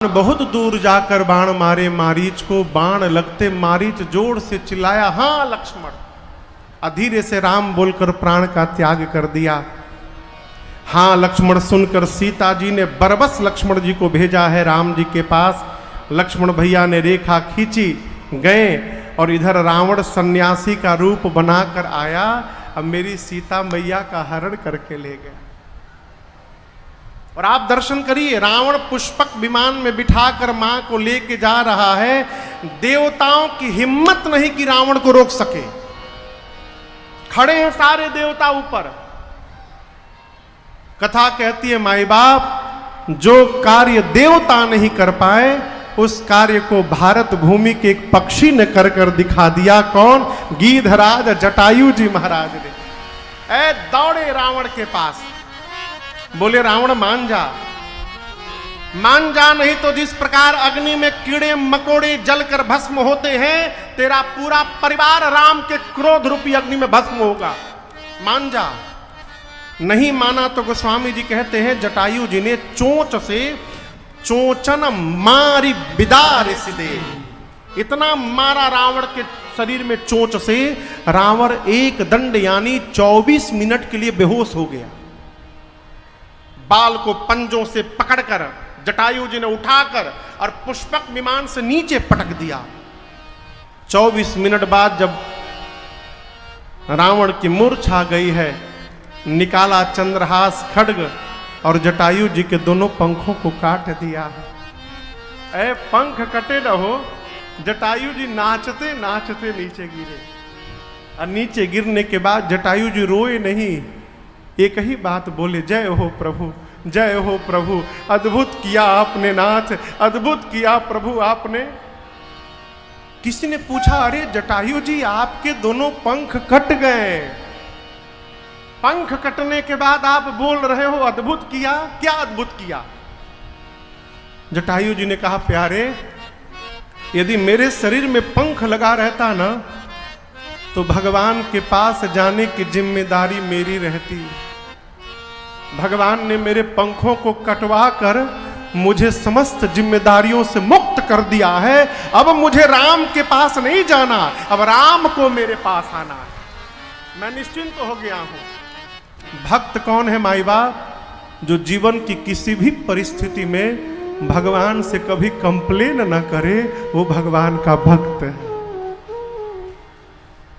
बहुत दूर जाकर बाण मारे मारीच को, बाण लगते मारीच जोर से चिल्लाया, हाँ लक्ष्मण। अधीरे से राम बोलकर प्राण का त्याग कर दिया। हाँ लक्ष्मण सुनकर सीता जी ने बरबस लक्ष्मण जी को भेजा है राम जी के पास। लक्ष्मण भैया ने रेखा खींची, गए और इधर रावण सन्यासी का रूप बनाकर आया। अब मेरी सीता मैया का हरण करके ले गया। और आप दर्शन करिए, रावण पुष्पक विमान में बिठाकर मां को लेके जा रहा है। देवताओं की हिम्मत नहीं कि रावण को रोक सके। खड़े हैं सारे देवता ऊपर। कथा कहती है, माई बाप जो कार्य देवता नहीं कर पाए उस कार्य को भारत भूमि के एक पक्षी ने कर दिखा दिया। कौन? गीधराज जटायु जी महाराज ने। ऐ दौड़े रावण के पास, बोले रावण मान जा, मान जा, नहीं तो जिस प्रकार अग्नि में कीड़े मकोड़े जलकर भस्म होते हैं, तेरा पूरा परिवार राम के क्रोध रूपी अग्नि में भस्म होगा। मान जा। नहीं माना तो गोस्वामी जी कहते हैं जटायु जी ने चोंच से चोंचन मारी बिदार सिदे, इतना मारा रावण के शरीर में चोंच से, रावण एक दंड यानी 24 मिनट के लिए बेहोश हो गया। बाल को पंजों से पकड़कर जटायु जी ने उठाकर और पुष्पक विमान से नीचे पटक दिया। 24 मिनट बाद जब रावण की मूर्छा गई है, निकाला चंद्रहास खड्ग और जटायु जी के दोनों पंखों को काट दिया है। ऐ पंख कटे न हो, जटायु जी नाचते नाचते नीचे गिरे। और नीचे गिरने के बाद जटायु जी रोए नहीं, एक ही बात बोले, जय हो प्रभु, जय हो प्रभु, अद्भुत किया आपने नाथ, अद्भुत किया प्रभु आपने। किसी ने पूछा, अरे जटायु जी आपके दोनों पंख कट गए, पंख कटने के बाद आप बोल रहे हो अद्भुत किया, क्या अद्भुत किया? जटायु जी ने कहा, प्यारे यदि मेरे शरीर में पंख लगा रहता ना तो भगवान के पास जाने की जिम्मेदारी मेरी रहती। भगवान ने मेरे पंखों को कटवा कर मुझे समस्त जिम्मेदारियों से मुक्त कर दिया है। अब मुझे राम के पास नहीं जाना, अब राम को मेरे पास आना है। मैं निश्चिंत हो गया हूं। भक्त कौन है माई बाप? जो जीवन की किसी भी परिस्थिति में भगवान से कभी कंप्लेन ना करे, वो भगवान का भक्त है।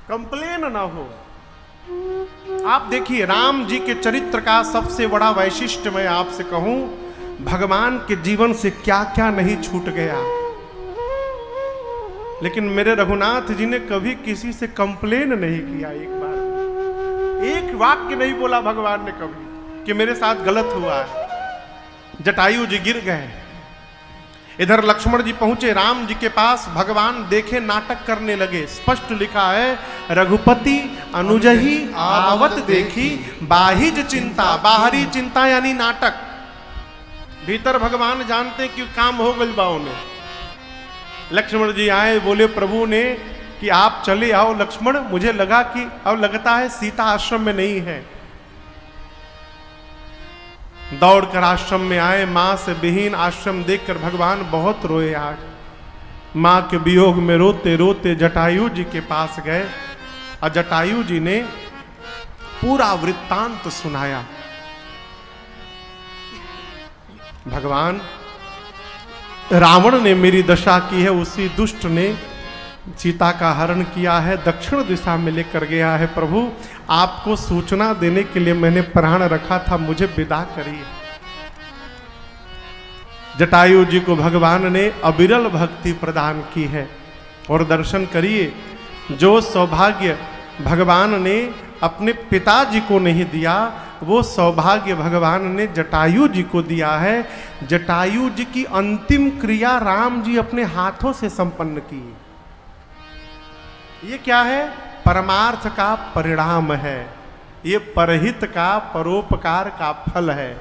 कंप्लेन ना हो। आप देखिए राम जी के चरित्र का सबसे बड़ा वैशिष्ट्य मैं आपसे कहूं, भगवान के जीवन से क्या क्या नहीं छूट गया। लेकिन मेरे रघुनाथ जी ने कभी किसी से कंप्लेन नहीं किया। एक बार एक वाक्य नहीं बोला भगवान ने कभी कि मेरे साथ गलत हुआ है। जटायु जी गिर गए। इधर लक्ष्मण जी पहुंचे राम जी के पास। भगवान देखे नाटक करने लगे। स्पष्ट लिखा है, रघुपति अनुजही आवत देखी बाहिज चिंता। बाहरी चिंता यानी नाटक, भीतर भगवान जानते कि काम हो गई बाओं में। लक्ष्मण जी आए, बोले प्रभु ने कि आप चले आओ लक्ष्मण, मुझे लगा कि अब लगता है सीता आश्रम में नहीं है। दौड़कर आश्रम में आए। मां से विहीन आश्रम देखकर भगवान बहुत रोए। आज मां के वियोग में रोते रोते जटायु जी के पास गए और जटायु जी ने पूरा वृत्तांत सुनाया। भगवान, रावण ने मेरी दशा की है, उसी दुष्ट ने सीता का हरण किया है, दक्षिण दिशा में लेकर गया है। प्रभु आपको सूचना देने के लिए मैंने प्राण रखा था, मुझे विदा करिए। जटायु जी को भगवान ने अविरल भक्ति प्रदान की है। और दर्शन करिए, जो सौभाग्य भगवान ने अपने पिताजी को नहीं दिया, वो सौभाग्य भगवान ने जटायु जी को दिया है। जटायु जी की अंतिम क्रिया राम जी अपने हाथों से संपन्न की। ये क्या है? परमार्थ का परिणाम है। ये परहित का परोपकार का फल है?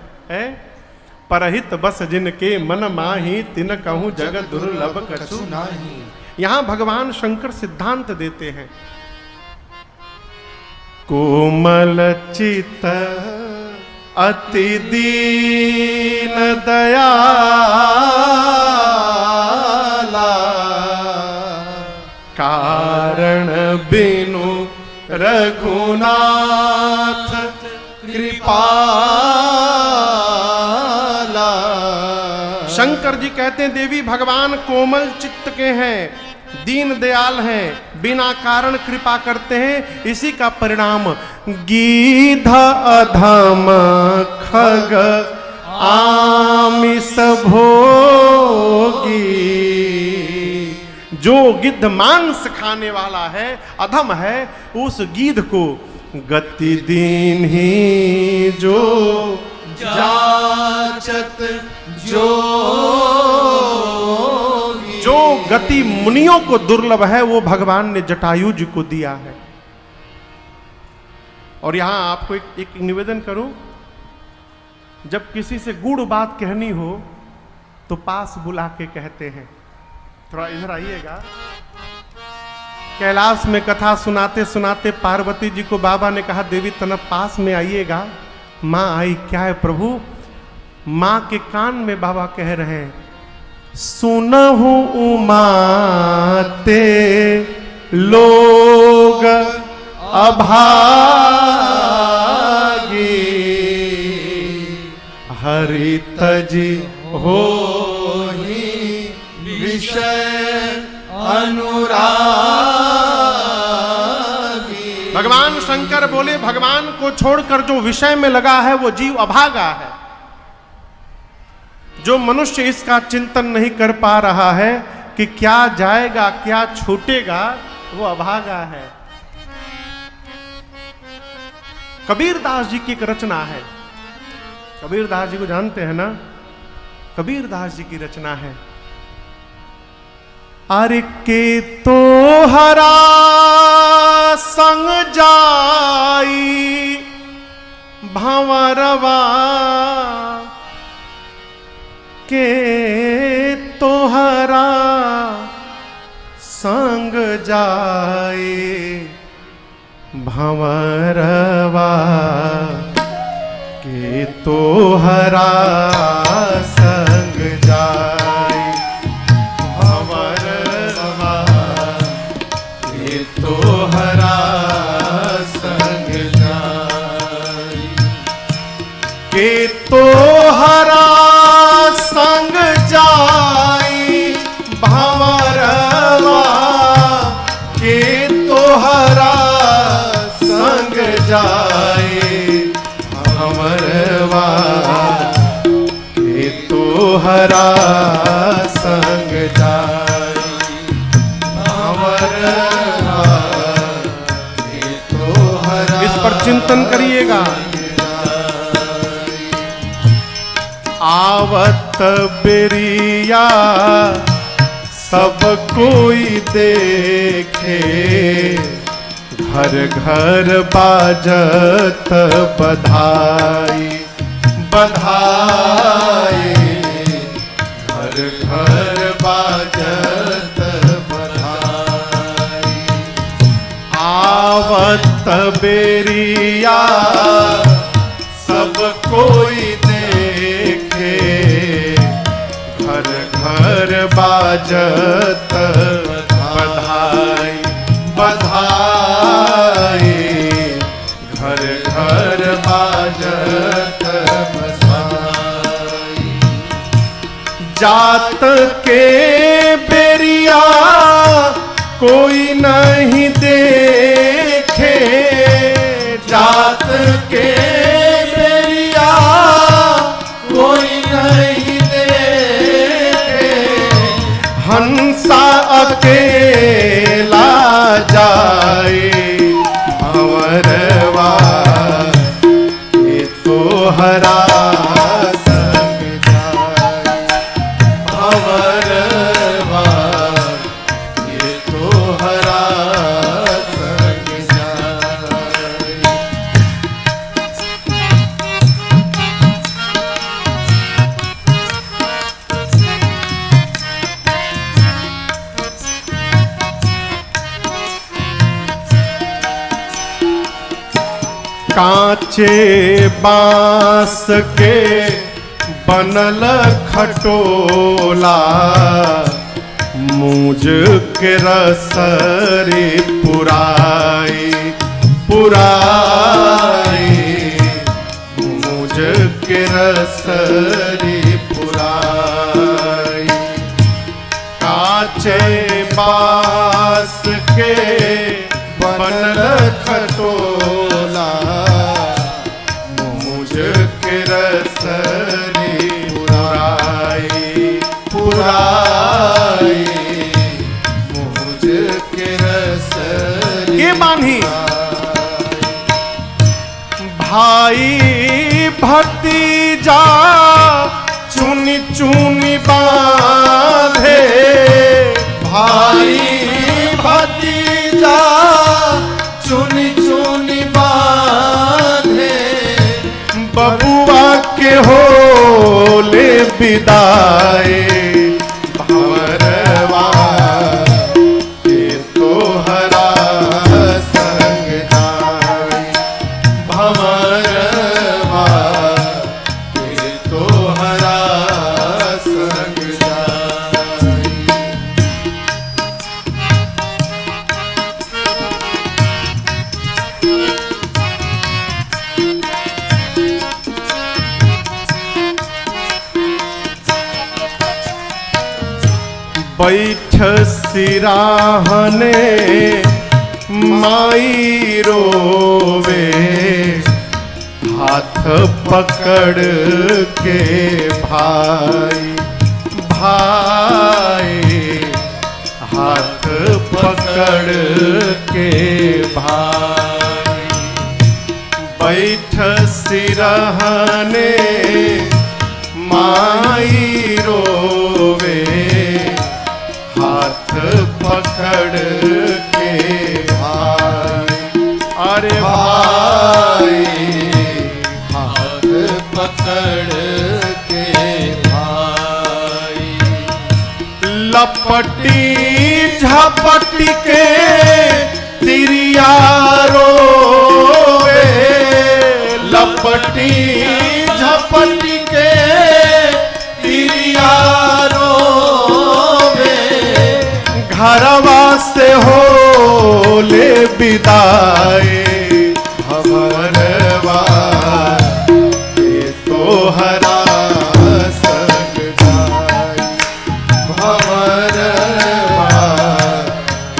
परहित बस जिनके मन माही, तिन कहूं जगत दुर्लभ कछु नाही। यहां भगवान शंकर सिद्धांत देते हैं, कोमल चित अति दीन दया बिनु रघुनाथ कृपाला। शंकर जी कहते हैं देवी भगवान कोमल चित्त के हैं, दीन दयाल हैं, बिना कारण कृपा करते हैं। इसी का परिणाम गीध अधम खग आमिष भोगी। जो गिद्ध मांस खाने वाला है, अधम है, उस गिद्ध को गति दीन ही जो जाचत जो गति मुनियों को दुर्लभ है, वो भगवान ने जटायु जी को दिया है। और यहां आपको एक निवेदन करूं, जब किसी से गूढ़ बात कहनी हो तो पास बुला के कहते हैं। थोड़ा इधर आइएगा। कैलाश में कथा सुनाते सुनाते पार्वती जी को बाबा ने कहा देवी तनब पास में आइएगा। माँ आई। क्या है प्रभु? माँ के कान में बाबा कह रहे हैं सुनहु उमा ते लोग अभागी, हरि तजी हो विषय अनुरागी। भगवान शंकर बोले भगवान को छोड़कर जो विषय में लगा है वो जीव अभागा है। जो मनुष्य इसका चिंतन नहीं कर पा रहा है कि क्या जाएगा क्या छूटेगा, वो अभागा है। कबीरदास जी की एक रचना है। कबीरदास जी को जानते हैं ना? कबीरदास जी की रचना है। अरे के तो हरा संग जाई भंवरवा, के तोहरा संग जाए भंवरवा, के तोहरा संग जाए भंवरवा, के तोहरा संग जाए, के तोहरा संग जाई भंवरवा, के तोहरा संग जाए भंवरवा, के तोहरा संग जाए भंवरवा, के तोहरा। इस पर चिंतन करिएगा। आवत बेरिया सब कोई देखे, घर घर बाजत बधाई बधाई, घर घर बाजत बधाई। आवत बेरिया सब कोई देखे, घर घर बाजत बधाई बधाई, घर घर बाजत बधाई। जात के बेरिया कोई नहीं देखे, जात के बेरिया कोई नहीं देखे, हंसा अकेला जाए भंवरवा, के तोहरा संग जाए भंवरवा, के तोहरा संग जाए। कांचे बांस के बनल खटोला, मुझ के रसरी पुराई पुराई, मुझ के रसरी पुराई। काचे बास के बनल खटोला, मुझ के रसरी पुराई पुराई, मुझ के रसरी के बान्ही। भाई भतीजा चुनी चुनी बांधे, भाई भतीजा चुनी चुनी बांधे, बबुआ के होले विदाई। भंवरवा के तोहरा संग जाई, भंवरवा के तोहरा संग जाई। बैठ सिराहने माई रोवे, हाथ पकड़ के भाई भाई, हाथ पकड़ के भाई। बैठ सिराहने माई रोवे, हाथ पकड़ के भाई। अरे भाई हाथ पकड़ के भाई। लपटी झपटी के तिरिया रोवे, लपटी झपटी के तिरिया रोवे, घरवा से हो ले विदाई। भंवरवा के तोहरा संग जाई, भंवरवा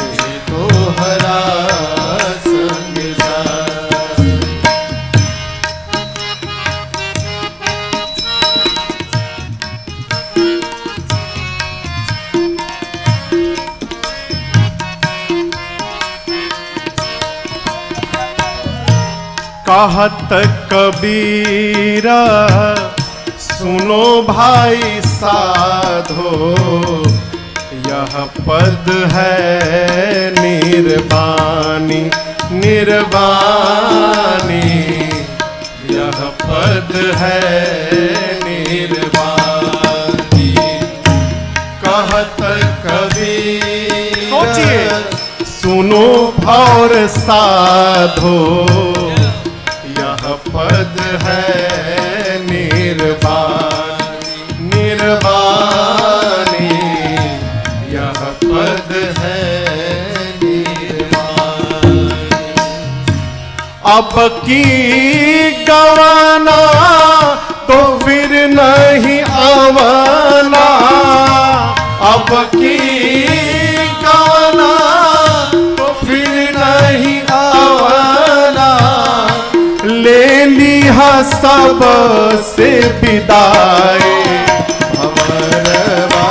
के तोहरा संग जाई। कहत कबीरा सुनो भाई साधो, यह पद है निर्वाणी निर्वाणी, यह पद है निर्वाणी। कहत कबीर सोचिए, सुनो और साधो, यह पद है निर्वाणी निर्वाणी, यह पद है निर्वाणी। अब की गवाना तो फिर नहीं आवाना, अब की गवाना तो फिर नहीं आवाना। ले लिया सब से विदाई, भंवरवा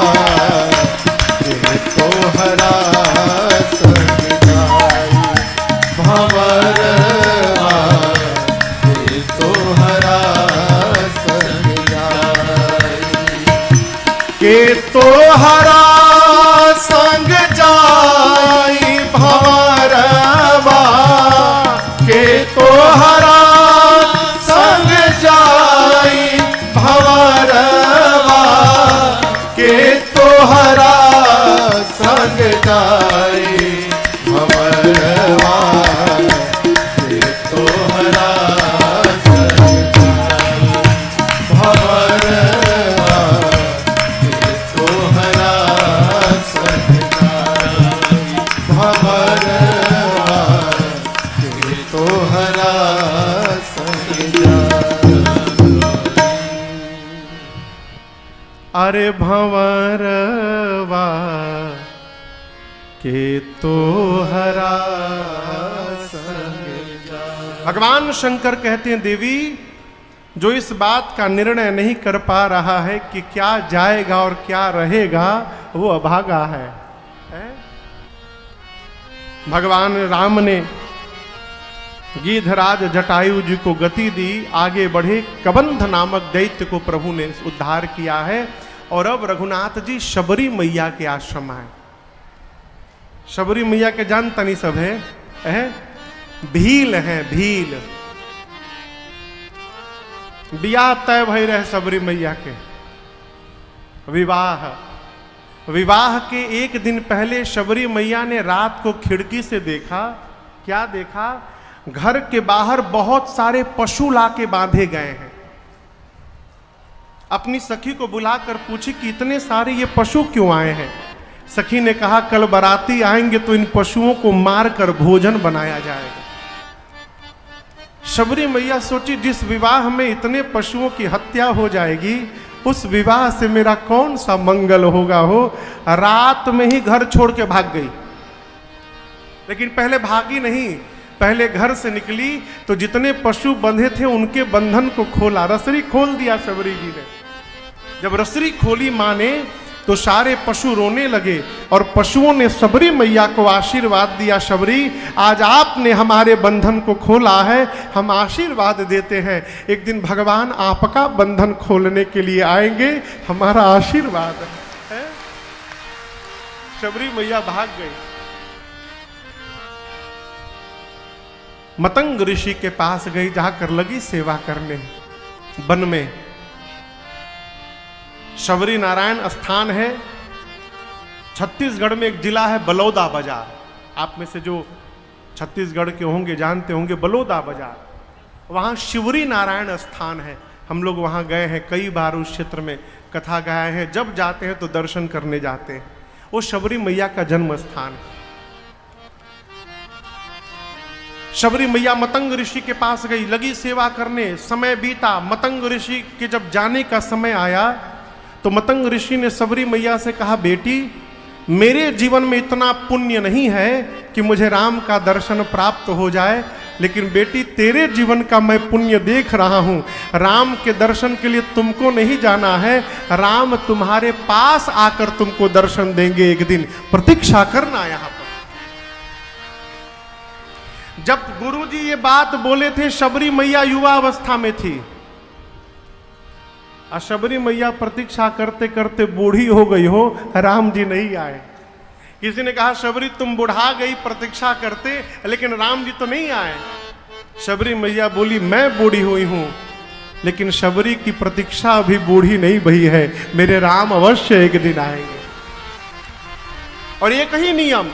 के तोहरा संग जाई, भंवरवा के तोहरा संग जाई। के तोहरा संग जाई, भंवरवा के तोहरा संग जाई, भंवरवा के तोहरा संग जाई, भंवरवा के तोहरा संग जाई, भंवरवा के तोहरा संग भंवरवा के तोहरा संग अरे भंवरवा के तोहरा संग भगवान शंकर कहते हैं देवी जो इस बात का निर्णय नहीं कर पा रहा है कि क्या जाएगा और क्या रहेगा वो अभागा है? भगवान राम ने गीधराज जटायु जी को गति दी, आगे बढ़े, कबंध नामक दैत्य को प्रभु ने उद्धार किया है और अब रघुनाथ जी शबरी मैया के आश्रम आए। शबरी मैया के जानता नहीं सब है? भील है, भील। बियाह तय भई रहे शबरी मैया के। विवाह के एक दिन पहले शबरी मैया ने रात को खिड़की से देखा। क्या देखा? घर के बाहर बहुत सारे पशु लाके बांधे गए हैं। अपनी सखी को बुलाकर पूछी कि इतने सारे ये पशु क्यों आए हैं? सखी ने कहा कल बाराती आएंगे तो इन पशुओं को मारकर भोजन बनाया जाएगा। शबरी मैया सोची जिस विवाह में इतने पशुओं की हत्या हो जाएगी उस विवाह से मेरा कौन सा मंगल होगा हो। रात में ही घर छोड़ के भाग गई। लेकिन पहले भागी नहीं, पहले घर से निकली तो जितने पशु बंधे थे उनके बंधन को खोला, रसरी खोल दिया शबरी जी ने। जब रसरी खोली मां ने तो सारे पशु रोने लगे और पशुओं ने शबरी मैया को आशीर्वाद दिया, शबरी आज आपने हमारे बंधन को खोला है, हम आशीर्वाद देते हैं एक दिन भगवान आपका बंधन खोलने के लिए आएंगे, हमारा आशीर्वाद है। शबरी मैया भाग गई। मतंग ऋषि के पास गई, जाकर लगी सेवा करने। वन में शबरी नारायण स्थान है। छत्तीसगढ़ में एक जिला है बलौदा बाजार। आप में से जो छत्तीसगढ़ के होंगे जानते होंगे बलौदा बाजार। वहाँ शिवरी नारायण स्थान है। हम लोग वहाँ गए हैं कई बार, उस क्षेत्र में कथा गाए हैं। जब जाते हैं तो दर्शन करने जाते हैं। वो शबरी मैया का जन्म स्थान है। शबरी मैया मतंग ऋषि के पास गई, लगी सेवा करने। समय बीता, मतंग ऋषि के जब जाने का समय आया तो मतंग ऋषि ने शबरी मैया से कहा बेटी मेरे जीवन में इतना पुण्य नहीं है कि मुझे राम का दर्शन प्राप्त हो जाए, लेकिन बेटी तेरे जीवन का मैं पुण्य देख रहा हूँ। राम के दर्शन के लिए तुमको नहीं जाना है, राम तुम्हारे पास आकर तुमको दर्शन देंगे एक दिन, प्रतीक्षा करना यहाँ पर। जब गुरुजी ये बात बोले थे शबरी मैया युवा अवस्था में थी। शबरी मैया प्रतीक्षा करते करते बूढ़ी हो गई हो, राम जी नहीं आए। किसी ने कहा शबरी तुम बुढ़ा गई प्रतीक्षा करते, लेकिन राम जी तो नहीं आए। शबरी मैया बोली मैं बूढ़ी हुई हूं, लेकिन शबरी की प्रतीक्षा अभी बूढ़ी नहीं भई है, मेरे राम अवश्य एक दिन आएंगे। और एक ही नियम,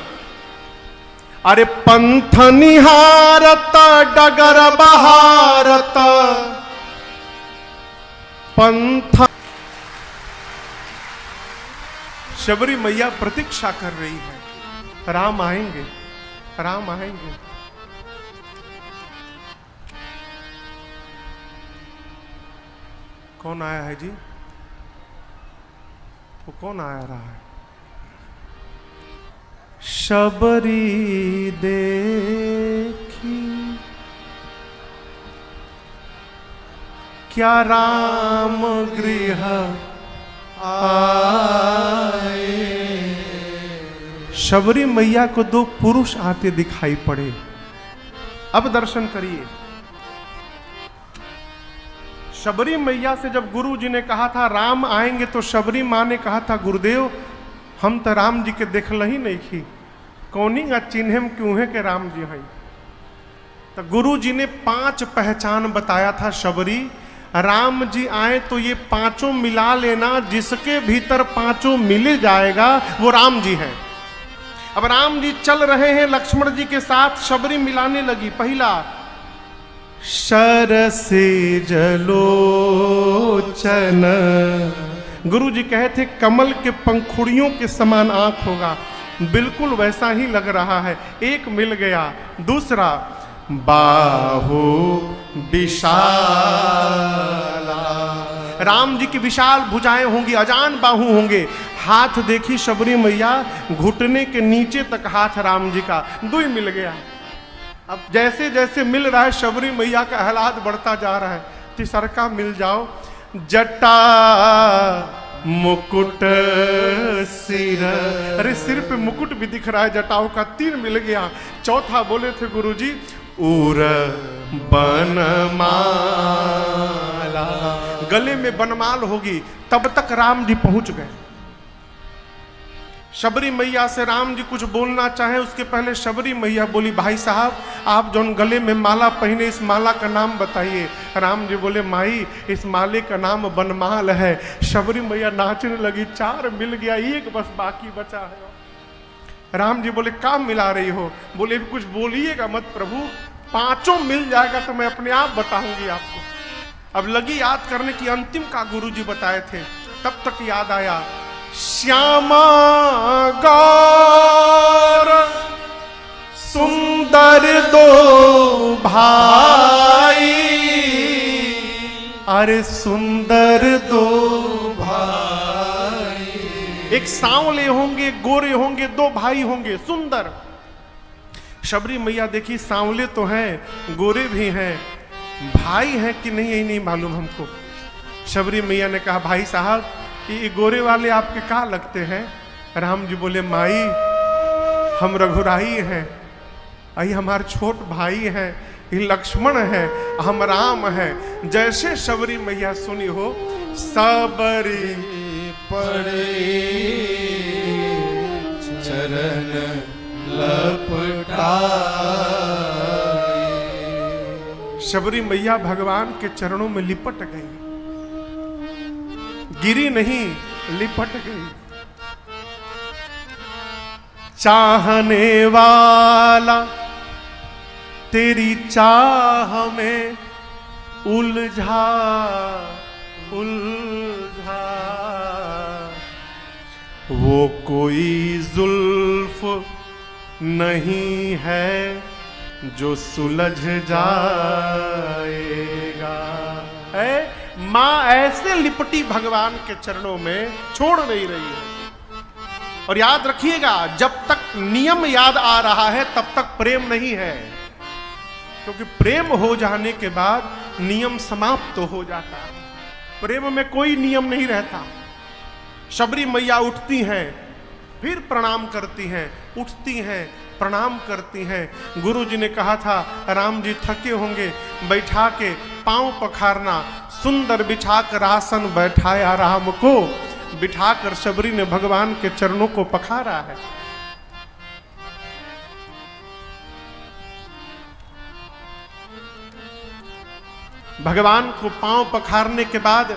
अरे पंथ निहारत डगर बहारत पंथ। शबरी मैया प्रतीक्षा कर रही है, राम आएंगे, राम आएंगे। कौन आया है जी? वो कौन आया रहा है? शबरी देखी क्या राम गृह आए। शबरी मैया को दो पुरुष आते दिखाई पड़े। अब दर्शन करिए। शबरी मैया से जब गुरु जी ने कहा था राम आएंगे, तो शबरी माँ ने कहा था गुरुदेव हम तो राम जी के देखल ही नहीं थी, कौनी का चिन्हम क्यों है कि राम जी हैं। तो गुरु जी ने 5 पहचान बताया था शबरी, राम जी आए तो ये 5 मिला लेना, जिसके भीतर 5 मिल जाएगा वो राम जी हैं। अब राम जी चल रहे हैं लक्ष्मण जी के साथ, शबरी मिलाने लगी। पहला शर से जलोचन गुरु जी कहे थे कमल के पंखुड़ियों के समान आंख होगा, बिल्कुल वैसा ही लग रहा है। एक मिल गया। दूसरा, बाहु विशाला, राम जी की विशाल भुजाएं होंगी, अजान बाहु होंगे। हाथ देखी शबरी मैया, घुटने के नीचे तक हाथ राम जी का, दुई मिल गया। अब जैसे जैसे मिल रहा है शबरी मैया का आह्लाद बढ़ता जा रहा है। तीसरका मिल जाओ, जटा मुकुट सिर, अरे सिर पे मुकुट भी दिख रहा है जटाओं का, 3 मिल गया। चौथा बोले थे गुरुजी, उर बनमाला, गले में बनमाल होगी। तब तक राम जी पहुंच गए। शबरी मैया से राम जी कुछ बोलना चाहे उसके पहले शबरी मैया बोली, भाई साहब आप जो गले में माला पहने, इस माला का नाम बताइए। राम जी बोले, माई इस माले का नाम बनमाल है। शबरी मैया नाचने लगी, 4 मिल गया, 1 बस बाकी बचा है। राम जी बोले, काम मिला रही हो? बोले, कुछ बोलिएगा मत प्रभु, 5 मिल जाएगा तो मैं अपने आप बताऊंगी आपको। अब लगी याद करने की, अंतिम का गुरु जी बताए थे। तब तक याद आया, श्यामा गौर सुंदर 2 भाई, अरे सुंदर 2 भाई, एक सांवले होंगे, गोरे होंगे, 2 भाई होंगे सुंदर। शबरी मैया देखी, सांवले तो हैं, गोरे भी हैं, भाई हैं कि नहीं यही नहीं मालूम हमको। शबरी मैया ने कहा, भाई साहब ये गोरे वाले आपके कहाँ लगते हैं? राम जी बोले, माई हम रघुराई हैं, आई हमारे छोट भाई हैं, ये लक्ष्मण है, हम राम हैं। जैसे शबरी मैया सुनी हो, सबरी पड़े चरण लपटाए, शबरी मैया भगवान के चरणों में लिपट गई, गिरी नहीं, लिपट गई। चाहने वाला तेरी चाह में उलझा उलझा, वो कोई जुल्फ नहीं है जो सुलझ जाएगा। है माँ ऐसे लिपटी भगवान के चरणों में, छोड़ नहीं रही है। और याद रखिएगा, जब तक नियम याद आ रहा है तब तक प्रेम नहीं है, क्योंकि प्रेम हो जाने के बाद नियम समाप्त हो जाता है। प्रेम में कोई नियम नहीं रहता। शबरी मैया उठती हैं, फिर प्रणाम करती हैं, उठती हैं, प्रणाम करती हैं। गुरु जी ने कहा था, राम जी थके होंगे, बैठा के पांव पखारना। सुंदर बिछाकर आसन बैठाया राम को, बिठाकर शबरी ने भगवान के चरणों को पखारा है। भगवान को पांव पखारने के बाद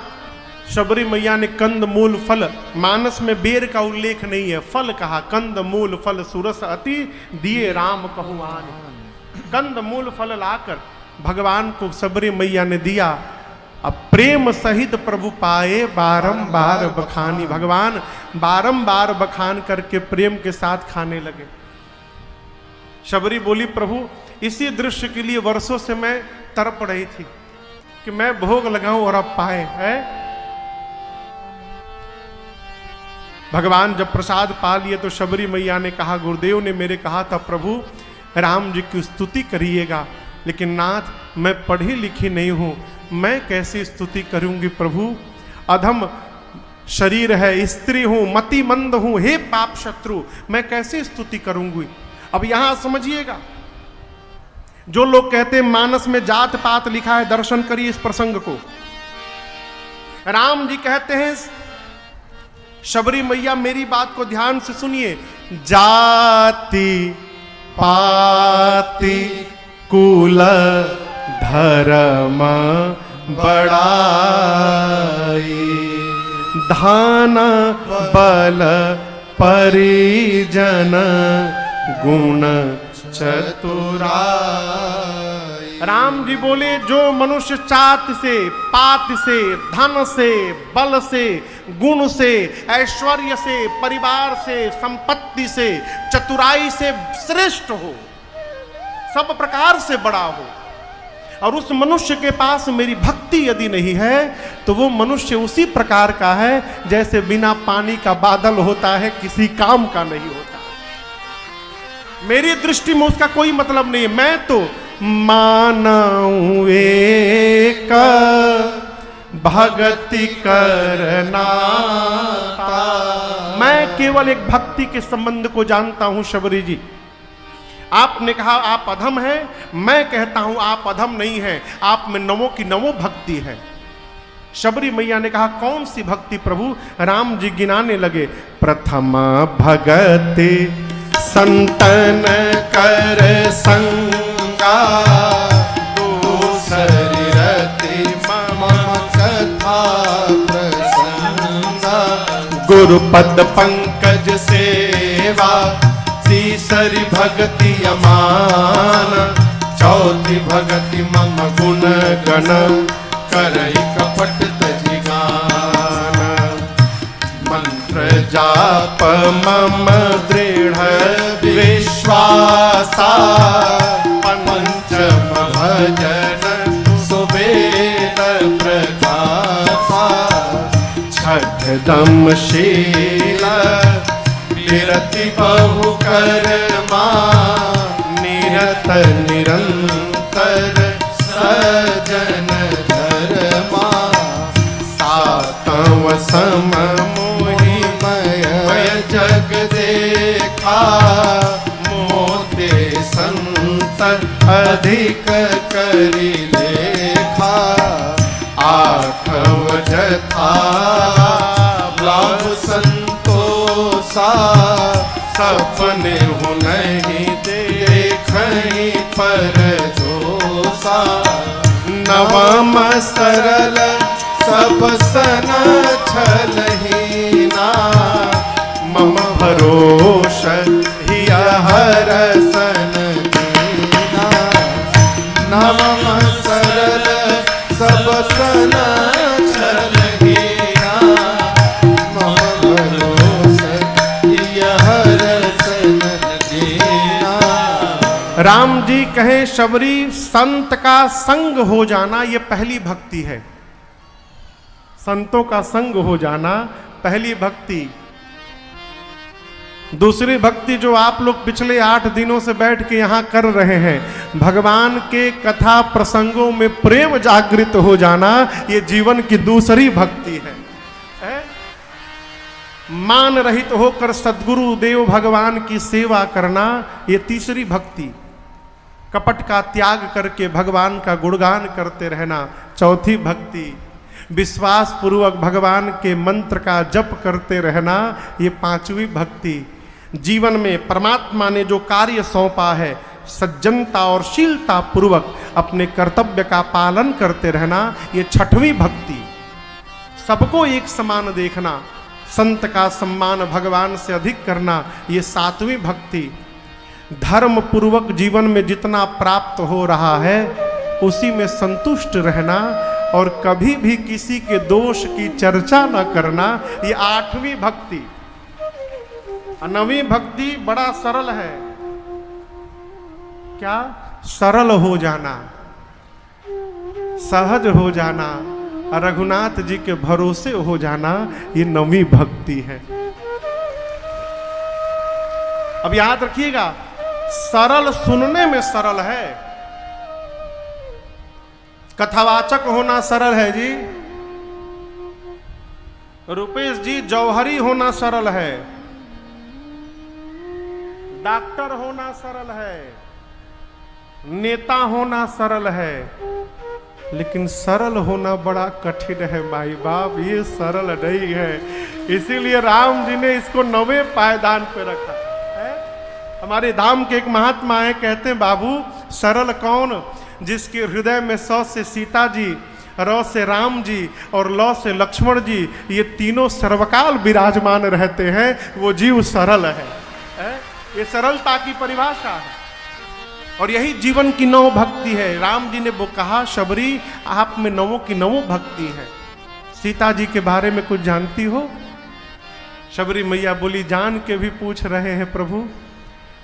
शबरी मैया ने कंद मूल फल, मानस में बेर का उल्लेख नहीं है, फल कहा, कंद मूल फल सुरस अति दिए राम कहुआन। कंद मूल फल लाकर भगवान को शबरी मैया ने दिया। अब प्रेम सहित प्रभु पाए बारंबार बखानी, भगवान बारंबार बखान करके प्रेम के साथ खाने लगे। शबरी बोली, प्रभु इसी दृश्य के लिए वर्षों से मैं तड़प रही थी कि मैं भोग लगाऊं और अब पाए है। भगवान जब प्रसाद पा लिए तो शबरी मैया ने कहा, गुरुदेव ने मेरे कहा था प्रभु राम जी की स्तुति करिएगा, लेकिन नाथ मैं पढ़ी लिखी नहीं हूं, मैं कैसे स्तुति करूंगी प्रभु? अधम शरीर है, स्त्री हूं, मति मंद हूं, हे पाप शत्रु, मैं कैसे स्तुति करूंगी? अब यहां समझिएगा, जो लोग कहते हैं मानस में जात पात लिखा है, दर्शन करिए इस प्रसंग को। राम जी कहते हैं, शबरी मैया मेरी बात को ध्यान से सुनिए, जाति पाति कुल धर्म बड़ाई, धान बल परिजन गुण चतुराई, राम जी बोले जो मनुष्य चात से, पात से, धन से, बल से, गुण से, ऐश्वर्य से, परिवार से, संपत्ति से, चतुराई से श्रेष्ठ हो, सब प्रकार से बड़ा हो, और उस मनुष्य के पास मेरी भक्ति यदि नहीं है तो वो मनुष्य उसी प्रकार का है जैसे बिना पानी का बादल होता है, किसी काम का नहीं होता। मेरी दृष्टि में उसका कोई मतलब नहीं है। मैं तो मानऊ एक भक्ति करना, मैं केवल एक भक्ति के संबंध को जानता हूं। शबरी जी, आपने कहा आप अधम हैं, मैं कहता हूं आप अधम नहीं हैं, आप में नवों की नवों भक्ति है। शबरी मैया ने कहा कौन सी भक्ति प्रभु? राम जी गिनाने लगे। प्रथम भगति संतन कर संगा, दूसरी रति मम कथा प्रसंगा, गुरुपद पंकज सेवा, तीसरी भक्ति अमान, चौथी भक्ति मम गुण गण, करई कपट तजि गान, मंत्र जाप मम दृढ़ विश्वासा, पंचम भजन सुबेद प्रकाशा, छठ दमशील निरति बहु कर्मा, निरत निरंतर सजन धर्मा, सातव सम मोहि मय जग देखा, मोते संत अधिक करि लेखा, आठव जथा लाभ संतोषा, सपने हो नहीं देखहि पर जोसा, नवम सरल सब सन छलहीना, मम भरोष हिय हर सन दीना, नवम सरल सब सन छलहीना, मम भरोष हिय हर सन दीना। राम जी कहे शबरी संत का संग हो जाना ये पहली भक्ति है। संतों का संग हो जाना पहली भक्ति। दूसरी भक्ति जो आप लोग पिछले 8 दिनों से बैठ के यहाँ कर रहे हैं, भगवान के कथा प्रसंगों में प्रेम जागृत हो जाना, ये जीवन की दूसरी भक्ति है। मान रहित होकर सद्गुरु देव भगवान की सेवा करना, ये तीसरी भक्ति। कपट का त्याग करके भगवान का गुणगान करते रहना, चौथी भक्ति। विश्वास पूर्वक भगवान के मंत्र का जप करते रहना, ये पांचवी भक्ति। जीवन में परमात्मा ने जो कार्य सौंपा है, सज्जनता और शीलता पूर्वक अपने कर्तव्य का पालन करते रहना, ये छठवीं भक्ति। सबको एक समान देखना, संत का सम्मान भगवान से अधिक करना, ये सातवीं भक्ति। धर्म पूर्वक जीवन में जितना प्राप्त हो रहा है उसी में संतुष्ट रहना और कभी भी किसी के दोष की चर्चा न करना, ये आठवीं भक्ति। नवीं भक्ति बड़ा सरल है। क्या? सरल हो जाना, सहज हो जाना, रघुनाथ जी के भरोसे हो जाना, ये नवीं भक्ति है। अब याद रखिएगा, सरल सुनने में सरल है, कथावाचक होना सरल है जी। रुपेश जी, जौहरी होना सरल है, डॉक्टर होना सरल है, नेता होना सरल है, लेकिन सरल होना बड़ा कठिन है भाई बाप, ये सरल नहीं है। इसीलिए राम जी ने इसको 9वें पायदान पे रखा है। हमारे धाम के एक महात्मा है, कहते हैं बाबू सरल कौन? जिसके हृदय में स से सीता जी, र से राम जी और ल से लक्ष्मण जी, ये तीनों सर्वकाल विराजमान रहते हैं, वो जीव सरल है। ये सरलता की परिभाषा है। और यही जीवन की नव भक्ति है। राम जी ने वो कहा, शबरी आप में नवों की नवों भक्ति है। सीता जी के बारे में कुछ जानती हो? शबरी मैया बोली, जान के भी पूछ रहे हैं प्रभु,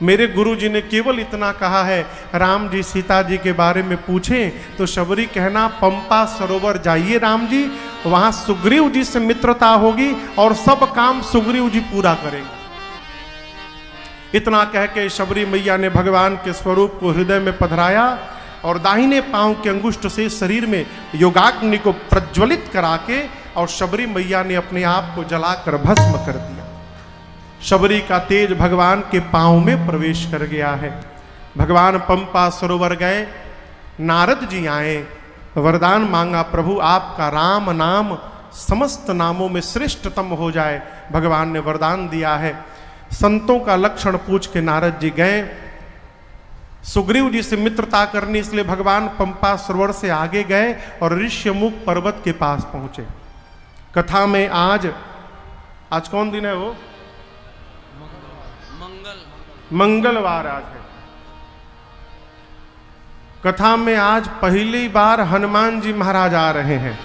मेरे गुरु जी ने केवल इतना कहा है, राम जी सीता जी के बारे में पूछें तो शबरी कहना, पंपा सरोवर जाइए राम जी, वहां सुग्रीव जी से मित्रता होगी और सब काम सुग्रीव जी पूरा करेंगे। इतना कह के शबरी मैया ने भगवान के स्वरूप को हृदय में पधराया और दाहिने पांव के अंगुष्ठ से शरीर में योगाग्नि को प्रज्वलित करा के और शबरी मैया ने अपने आप को जलाकर भस्म कर दिया। शबरी का तेज भगवान के पांव में प्रवेश कर गया है। भगवान पंपा सरोवर गए, नारद जी आए, वरदान मांगा, प्रभु आपका राम नाम समस्त नामों में श्रेष्ठतम हो जाए। भगवान ने वरदान दिया है। संतों का लक्षण पूछ के नारद जी गए सुग्रीव जी से मित्रता करने, इसलिए भगवान पंपा सरोवर से आगे गए और ऋष्यमुख पर्वत के पास पहुंचे। कथा में आज कौन दिन है? वो मंगलवार आज है। कथा में आज पहली बार हनुमान जी महाराज आ रहे हैं।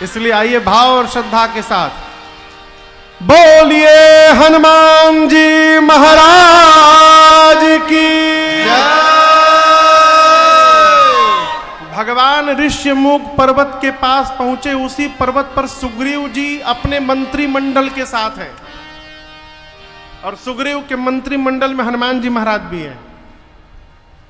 इसलिए आइए भाव और श्रद्धा के साथ बोलिए हनुमान जी महाराज की जय। भगवान ऋष्यमुख पर्वत के पास पहुंचे। उसी पर्वत पर सुग्रीव जी अपने मंत्रिमंडल के साथ हैं और सुग्रीव के मंत्रिमंडल में हनुमान जी महाराज भी हैं।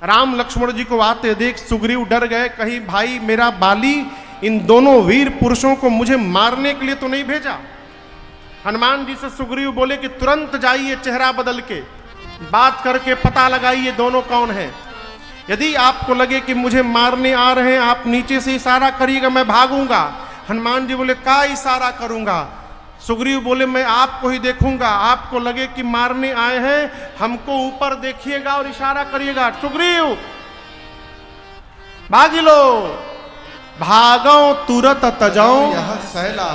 राम लक्ष्मण जी को आते देख सुग्रीव डर गए, कहीं भाई मेरा बाली इन दोनों वीर पुरुषों को मुझे मारने के लिए तो नहीं भेजा। हनुमान जी से सुग्रीव बोले कि तुरंत जाइए, चेहरा बदल के बात करके पता लगाइए दोनों कौन है। यदि आपको लगे कि मुझे मारने आ रहे हैं, आप नीचे से इशारा करिएगा, मैं भागूंगा। हनुमान जी बोले, का इशारा करूंगा? सुग्रीव बोले, मैं आपको ही देखूंगा, आपको लगे कि मारने आए हैं, हमको ऊपर देखिएगा और इशारा करिएगा। सुग्रीव भागी लो, भागो तुरंत तजाओ,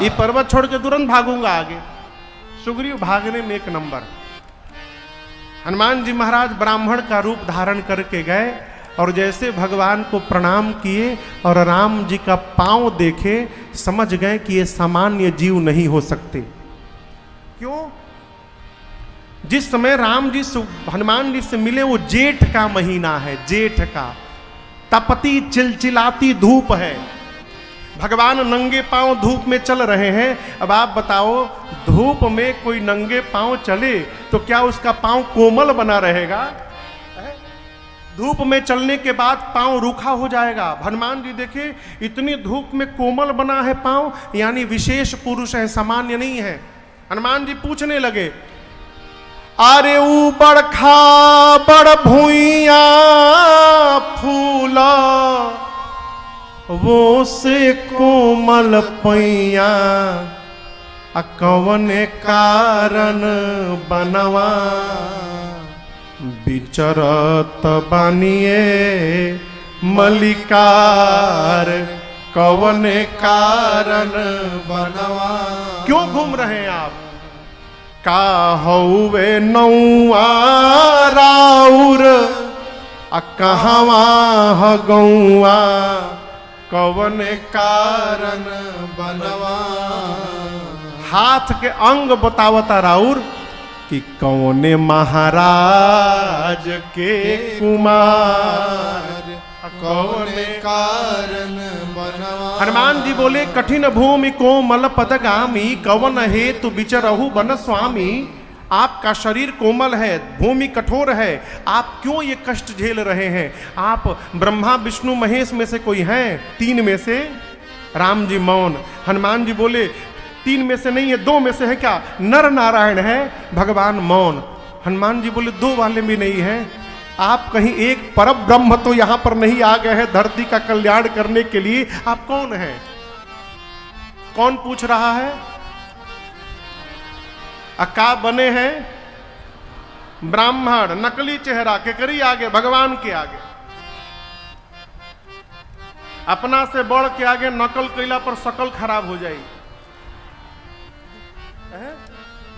ये पर्वत छोड़ के तुरंत भागूंगा आगे। सुग्रीव भागने में एक नंबर। हनुमान जी महाराज ब्राह्मण का रूप धारण करके गए और जैसे भगवान को प्रणाम किए और राम जी का पांव देखे, समझ गए कि ये सामान्य जीव नहीं हो सकते। क्यों? जिस समय राम जी हनुमान जी से मिले वो जेठ का महीना है, जेठ का तपती चिलचिलाती धूप है। भगवान नंगे पांव धूप में चल रहे हैं। अब आप बताओ, धूप में कोई नंगे पांव चले तो क्या उसका पांव कोमल बना रहेगा? धूप में चलने के बाद पांव रूखा हो जाएगा। हनुमान जी देखे, इतनी धूप में कोमल बना है पांव, यानी विशेष पुरुष है, सामान्य नहीं है। हनुमान जी पूछने लगे, अरे ऊबड़ खाबड़ भुइया फूला, वो से कोमल पैया, कौन कारण बनवा, विचरत बानिए मलिकार, कौन कारण बनवा। क्यों घूम रहे हैं आप? का हौवे नौआ राउर, कहवा ह गौआ, कौन कारण बनवा। हाथ के अंग बतावता राउर कि कौने महाराज के कुमार, कौने कारण बनवा। हनुमान जी बोले, कठिन भूमि कोमल पदगामी, कवन हेतु विचरहु वन स्वामी। आपका शरीर कोमल है, भूमि कठोर है, आप क्यों ये कष्ट झेल रहे हैं? आप ब्रह्मा विष्णु महेश में से कोई हैं? तीन में से? राम जी मौन। हनुमान जी बोले, तीन में से नहीं है, दो में से है क्या? नर नारायण है। भगवान मौन। हनुमान जी बोले, दो वाले भी नहीं है। आप कहीं एक परम ब्रह्म तो यहां पर नहीं आ गए हैं धरती का कल्याण करने के लिए? आप कौन हैं? कौन पूछ रहा है? अका बने हैं ब्राह्मण, नकली चेहरा के करी आगे, भगवान के आगे, अपना से बढ़ के आगे नकल कैला पर शकल खराब हो जाएगी।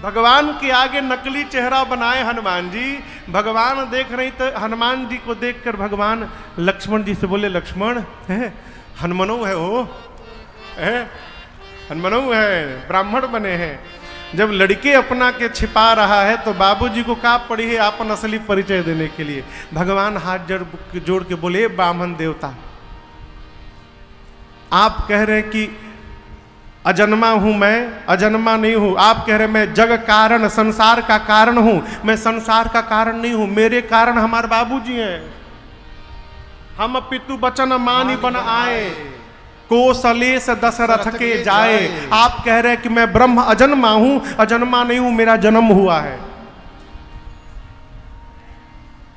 भगवान के आगे नकली चेहरा बनाए हनुमान जी। भगवान देख रही तो हनुमान जी को देखकर भगवान लक्ष्मण जी से बोले, लक्ष्मण है हनुमनो है वो है, हनुमनो है, ब्राह्मण बने हैं। जब लड़के अपना के छिपा रहा है तो बाबूजी को का पड़ी है अपन असली परिचय देने के लिए। भगवान हाथ जोड़ के बोले, ब्राह्मण देवता आप कह रहे हैं कि अजन्मा हूं, मैं अजन्मा नहीं हूं। आप कह रहे मैं जग कारण संसार का कारण हूं, मैं संसार का कारण नहीं हूं। मेरे कारण हमारे बाबूजी हैं। हम पितु बचन मानी बन आए, कोसलेश दशरथ के जाए। आप कह रहे हैं कि मैं ब्रह्म अजन्मा हूं, अजन्मा नहीं हूं, मेरा जन्म हुआ है।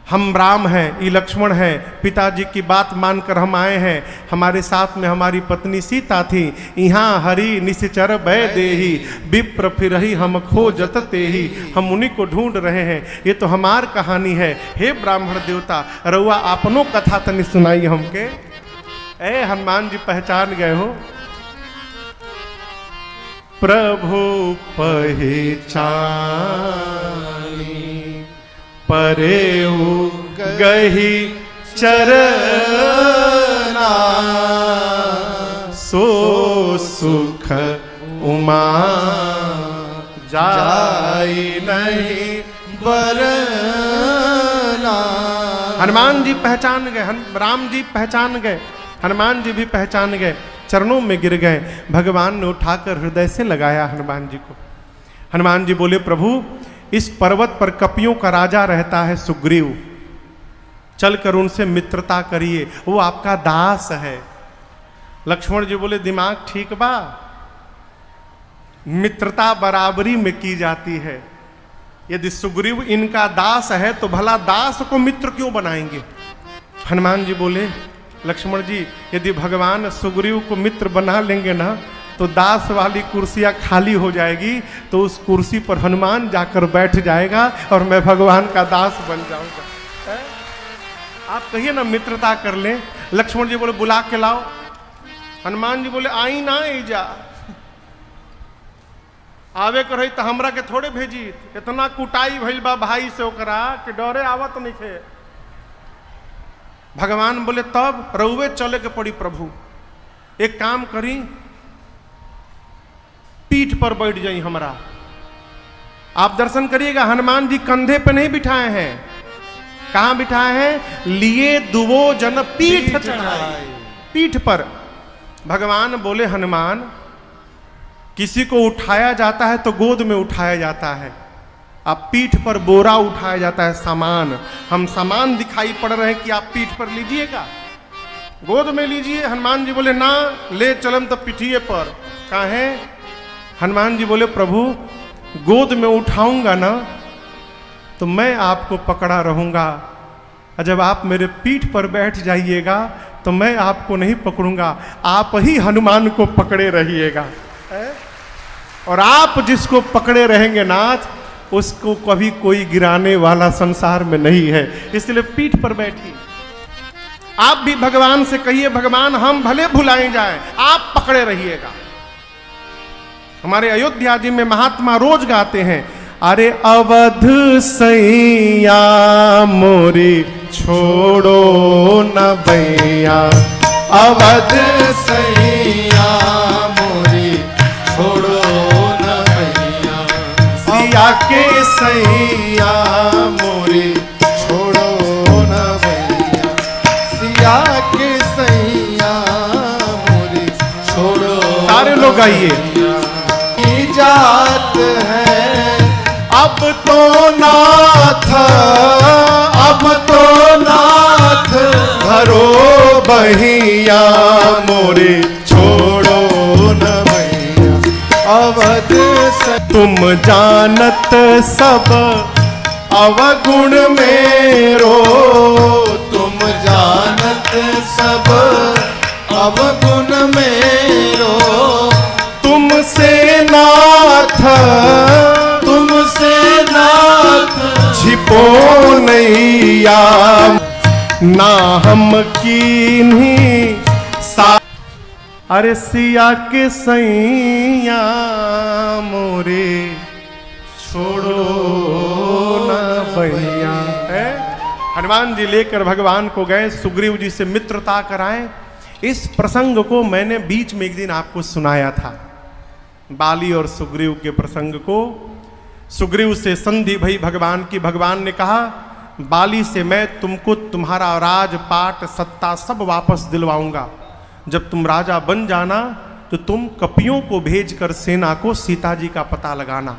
हम राम हैं, ये लक्ष्मण हैं, पिताजी की बात मानकर हम आए हैं। हमारे साथ में हमारी पत्नी सीता थी। यहाँ हरि निश्चर भय देही, विप्र फिरहि हम खोजत तेही। हम उन्हीं को ढूंढ रहे हैं। ये तो हमार कहानी है। हे ब्राह्मण देवता, रउआ आपनो कथा तनी सुनाई हमके। ए हनुमान जी पहचान गए हो? प्रभु पहचानी परेऊ गही चरना, सो सुख उमा जाई नहीं बरना। हनुमान जी पहचान गए, राम जी पहचान गए, हनुमान जी भी पहचान गए, चरणों में गिर गए। भगवान ने उठाकर हृदय से लगाया हनुमान जी को। हनुमान जी बोले, प्रभु इस पर्वत पर कपियों का राजा रहता है सुग्रीव, चलकर उनसे मित्रता करिए, वो आपका दास है। लक्ष्मण जी बोले, दिमाग ठीक बा, मित्रता बराबरी में की जाती है। यदि सुग्रीव इनका दास है तो भला दास को मित्र क्यों बनाएंगे? हनुमान जी बोले, लक्ष्मण जी यदि भगवान सुग्रीव को मित्र बना लेंगे ना तो दास वाली कुर्सियां खाली हो जाएगी, तो उस कुर्सी पर हनुमान जाकर बैठ जाएगा और मैं भगवान का दास बन जाऊंगा। आप कहिए ना मित्रता कर लें। लक्ष्मण जी बोले, बुला के लाओ। हनुमान जी बोले, आई ना जा, आवे कर तो हमरा के थोड़े भेजी, इतना कुटाई भइल बा भाई से ओकरा कि डरे आवत नहीं थे। भगवान बोले, तब रउवे चले के पड़ी। प्रभु एक काम करी, पीठ पर बैठ जाई हमरा। आप दर्शन करिएगा, हनुमान जी कंधे पे नहीं बिठाए हैं। कहां बिठाए हैं? लिए दुवो जन पीठ चढ़ाई, पीठ पर। भगवान बोले, हनुमान किसी को उठाया जाता है तो गोद में उठाया जाता है, आप पीठ पर बोरा उठाया जाता है, सामान। हम सामान दिखाई पड़ रहे हैं कि आप पीठ पर लीजिएगा, गोद में लीजिए। हनुमान जी बोले, ना ले चलम तो पिठिए पर। काहे? हनुमान जी बोले, प्रभु गोद में उठाऊंगा ना तो मैं आपको पकड़ा रहूंगा, और जब आप मेरे पीठ पर बैठ जाइएगा तो मैं आपको नहीं पकड़ूंगा, आप ही हनुमान को पकड़े रहिएगा। और आप जिसको पकड़े रहेंगे नाथ, उसको कभी कोई गिराने वाला संसार में नहीं है। इसलिए पीठ पर बैठिए। आप भी भगवान से कहिए, भगवान हम भले भुलाए जाएं, आप पकड़े रहिएगा। हमारे अयोध्या जी में महात्मा रोज गाते हैं, अरे अवध सैया मोरी छोड़ो न भैया, अवध सैया मोरी छोड़ो न भैया, सिया के सैया मोरी छोड़ो न भैया, सिया के सैया मोरी छोड़ो। सारे लोग आइए। जात है अब तो नाथ, अब तो नाथ घरो बहिया मोरे छोड़ो न भैया, अवध से तुम जानत सब अवगुण मेरो, तुम जानत सब अवगुण मेरो, तुमसे नाथ, तुमसे नाथ छिपो नैया, ना हम कीन्ही सा। अरे सिया के सैया मोरे छोड़ो न भैया। है हनुमान जी लेकर भगवान को गए, सुग्रीव जी से मित्रता कराएं। इस प्रसंग को मैंने बीच में एक दिन आपको सुनाया था, बाली और सुग्रीव के प्रसंग को। सुग्रीव से संधि भई भगवान की। भगवान ने कहा बाली से मैं तुमको तुम्हारा राजपाट सत्ता सब वापस दिलवाऊंगा। जब तुम राजा बन जाना तो तुम कपियों को भेजकर सेना को सीता जी का पता लगाना।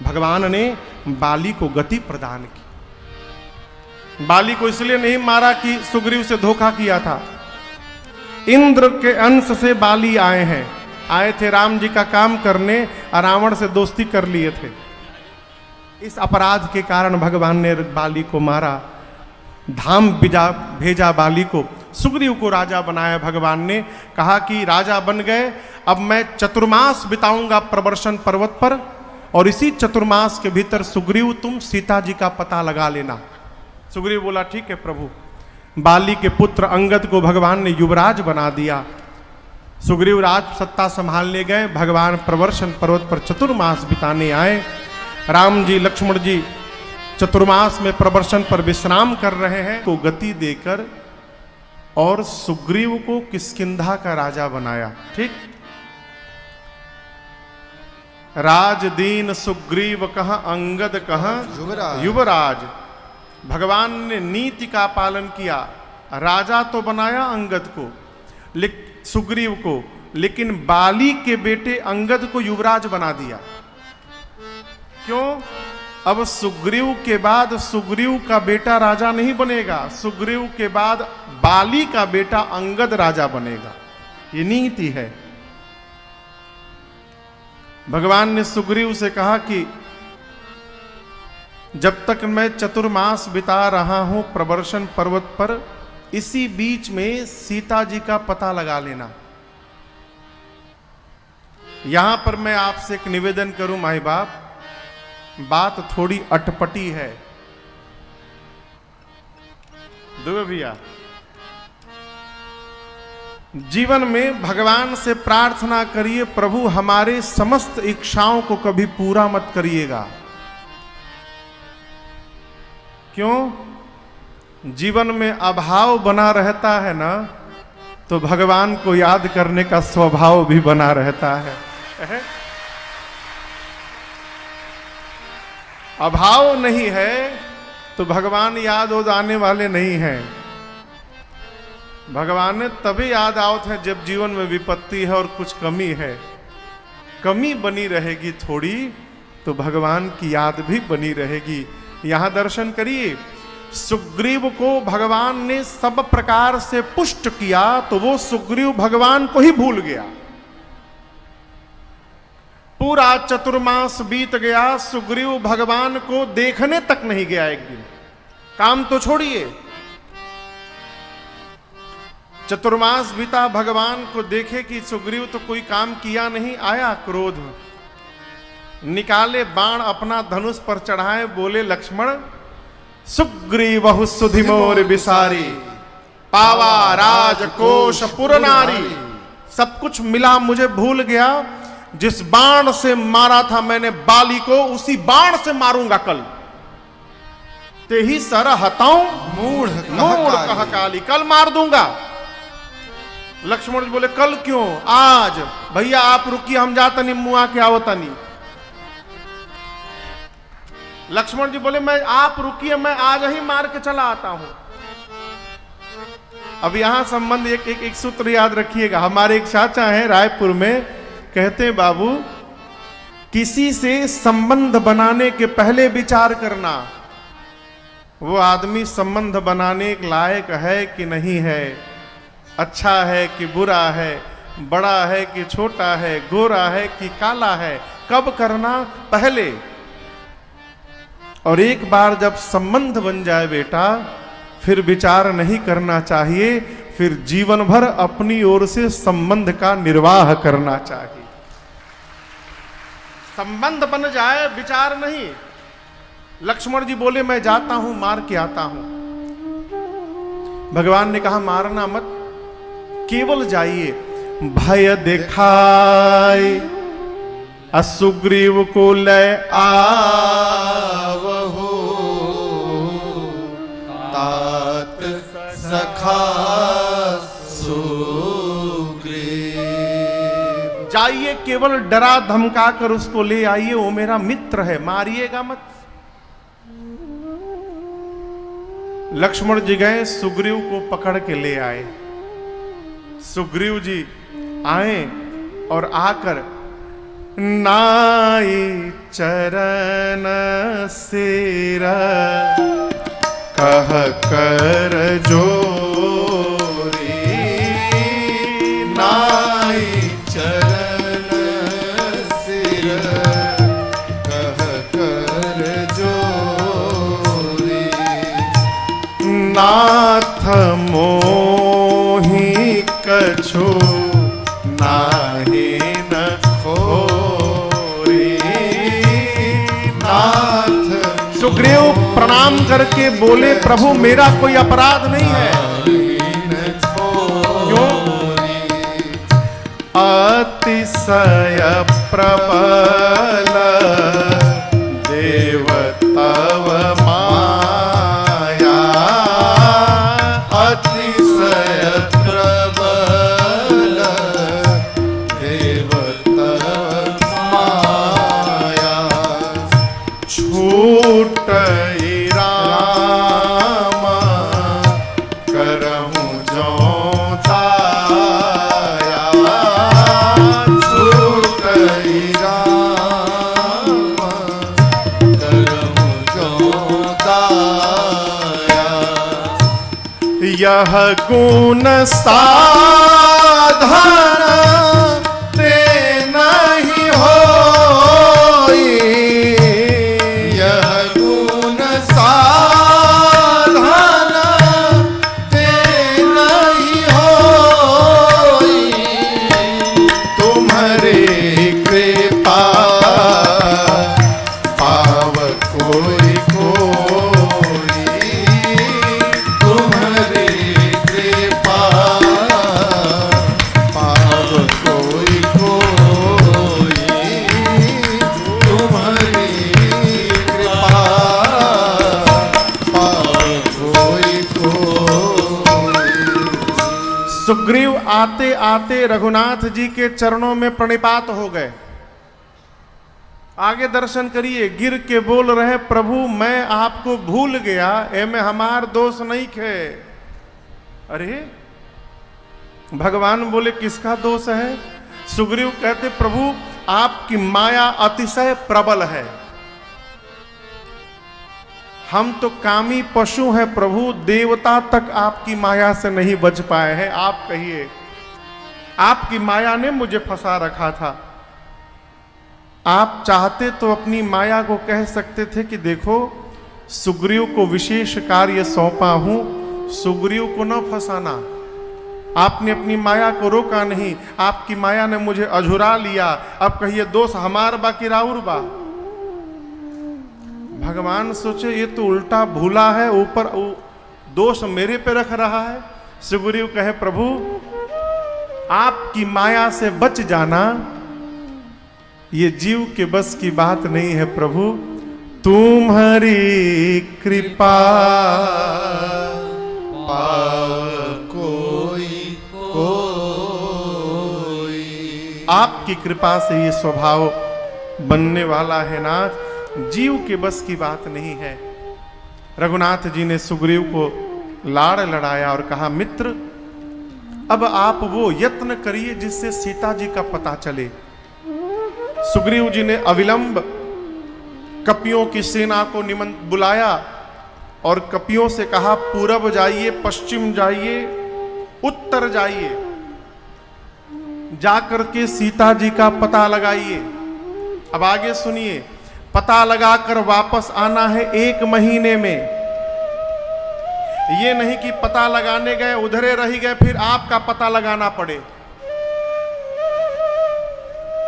भगवान ने बाली को गति प्रदान की। बाली को इसलिए नहीं मारा कि सुग्रीव से धोखा किया था। इंद्र के अंश से बाली आए थे राम जी का काम करने, रावण से दोस्ती कर लिए थे। इस अपराध के कारण भगवान ने बाली को मारा, धाम भेजा बाली को। सुग्रीव को राजा बनाया भगवान ने, कहा कि राजा बन गए, अब मैं चतुर्मास बिताऊंगा प्रवर्षण पर्वत पर, और इसी चतुर्मास के भीतर सुग्रीव तुम सीता जी का पता लगा लेना। सुग्रीव बोला ठीक है प्रभु। बाली के पुत्र अंगद को भगवान ने युवराज बना दिया। सुग्रीव राज सत्ता संभालने गए, भगवान प्रवर्षण पर्वत पर चतुर्मास बिताने आए। राम जी लक्ष्मण जी चतुर्मास में प्रवर्षण पर विश्राम कर रहे हैं, को गति देकर और सुग्रीव को किष्किंधा का राजा बनाया। ठीक, राज दीन सुग्रीव कहा अंगद कहा युवराज। भगवान ने नीति का पालन किया, राजा तो बनाया अंगद को, सुग्रीव को, लेकिन बाली के बेटे अंगद को युवराज बना दिया। क्यों? अब सुग्रीव के बाद सुग्रीव का बेटा राजा नहीं बनेगा, सुग्रीव के बाद बाली का बेटा अंगद राजा बनेगा। ये नीति है। भगवान ने सुग्रीव से कहा कि जब तक मैं चतुर्मास बिता रहा हूं प्रवर्षण पर्वत पर, इसी बीच में सीता जी का पता लगा लेना। यहां पर मैं आपसे एक निवेदन करूं माई बाप, बात थोड़ी अटपटी है। दुबे भैया, जीवन में भगवान से प्रार्थना करिए, प्रभु हमारे समस्त इच्छाओं को कभी पूरा मत करिएगा। क्यों? जीवन में अभाव बना रहता है ना, तो भगवान को याद करने का स्वभाव भी बना रहता है। अभाव नहीं है तो भगवान याद हो जाने वाले नहीं हैं। भगवान ने तभी याद आवत है जब जीवन में विपत्ति है और कुछ कमी है। कमी बनी रहेगी थोड़ी तो भगवान की याद भी बनी रहेगी। यहां दर्शन करिए, सुग्रीव को भगवान ने सब प्रकार से पुष्ट किया तो वो सुग्रीव भगवान को ही भूल गया। पूरा चतुर्मास बीत गया, सुग्रीव भगवान को देखने तक नहीं गया। एक दिन काम तो छोड़िए, चतुर्मास बीता, भगवान को देखे कि सुग्रीव तो कोई काम किया नहीं। आया क्रोध, निकाले बाण, अपना धनुष पर चढ़ाए, बोले लक्ष्मण सुग्रीव सुधि मोर बिसारी, पावा राजकोष पुर नारी। सब कुछ मिला, मुझे भूल गया। जिस बाण से मारा था मैंने बाली को, उसी बाण से मारूंगा कल। ते ही सर हताऊं मूढ़ कह काली, कल मार दूंगा। लक्ष्मण जी बोले कल क्यों? आज। भैया आप रुकिए, हम जाता नहीं, मुआ के आवता नहीं। लक्ष्मण जी बोले मैं, आप रुकिए, मैं आज ही मार के चला आता हूं। अब यहां संबंध एक सूत्र याद रखिएगा। हमारे एक चाचा हैं रायपुर में, कहते हैं बाबू, किसी से संबंध बनाने के पहले विचार करना, वो आदमी संबंध बनाने के लायक है कि नहीं है, अच्छा है कि बुरा है, बड़ा है कि छोटा है, गोरा है कि काला है। कब करना? पहले। और एक बार जब संबंध बन जाए बेटा, फिर विचार नहीं करना चाहिए, फिर जीवन भर अपनी ओर से संबंध का निर्वाह करना चाहिए। संबंध बन जाए, विचार नहीं। लक्ष्मण जी बोले मैं जाता हूं, मार के आता हूं। भगवान ने कहा मारना मत, केवल जाइए। भय दिखाए असुग्रीव को लय आवहु तात सखा सुग्रीव। जाइए, केवल डरा धमका कर उसको ले आइए, वो मेरा मित्र है, मारिएगा मत। लक्ष्मण जी गए, सुग्रीव को पकड़ के ले आए। सुग्रीव जी आए और आकर नाई चरण सिर कह कर जोरी, नाई चरण सिर कह कर जोरी। नाथ मोहि कछु नाहि न खोरी। नाथ सुग्रीव प्रणाम करके बोले, प्रभु मेरा कोई अपराध नहीं है। क्यों? अतिशय प्रबल देव तव माया। अतिशय प्रबल देव तव माया। छूटई राम करहु जो दाया। छूटई राम करहु जो दाया। यह गुण साधन ते नहीं होई। यह गुण साधन ते नहीं होई। तुम्हारे कृपा पाव कोई कोई। तुम्हारी कृपा पाव कोई कोई। तुम्हारी कृपा पाव कोई कोई। सुग्रीव आते आते रघुनाथ जी के चरणों में प्रणिपात हो गए। आगे दर्शन करिए, गिर के बोल रहे, प्रभु मैं आपको भूल गया, एमे हमार दोष नहीं खे। अरे भगवान बोले किसका दोष है? सुग्रीव कहते, प्रभु आपकी माया अतिशय प्रबल है, हम तो कामी पशु हैं प्रभु, देवता तक आपकी माया से नहीं बच पाए हैं। आप कहिए, आपकी माया ने मुझे फंसा रखा था। आप चाहते तो अपनी माया को कह सकते थे कि देखो सुग्रीव को विशेष कार्य सौंपा हूं, सुग्रीव को न फंसाना। आपने अपनी माया को रोका नहीं, आपकी माया ने मुझे अझुरा लिया। अब कहिए दोष हमार बा कि राउर बा? भगवान सोचे ये तो उल्टा भूला है, ऊपर दोष मेरे पे रख रहा है। सुग्रीव कहे, प्रभु आपकी माया से बच जाना ये जीव के बस की बात नहीं है प्रभु, तुम्हारी कृपा पाव कोई कोई। आपकी कृपा से ये स्वभाव बनने वाला है नाथ, जीव के बस की बात नहीं है। रघुनाथ जी ने सुग्रीव को लाड़ लड़ाया और कहा, मित्र अब आप वो यत्न करिए जिससे सीता जी का पता चले। सुग्रीव जी ने अविलंब कपियों की सेना को बुलाया और कपियों से कहा, पूरब जाइए, पश्चिम जाइए, उत्तर जाइए, जाकर के सीता जी का पता लगाइए। अब आगे सुनिए, पता लगाकर वापस आना है 1 महीने में। ये नहीं कि पता लगाने गए उधरे रह गए फिर आपका पता लगाना पड़े।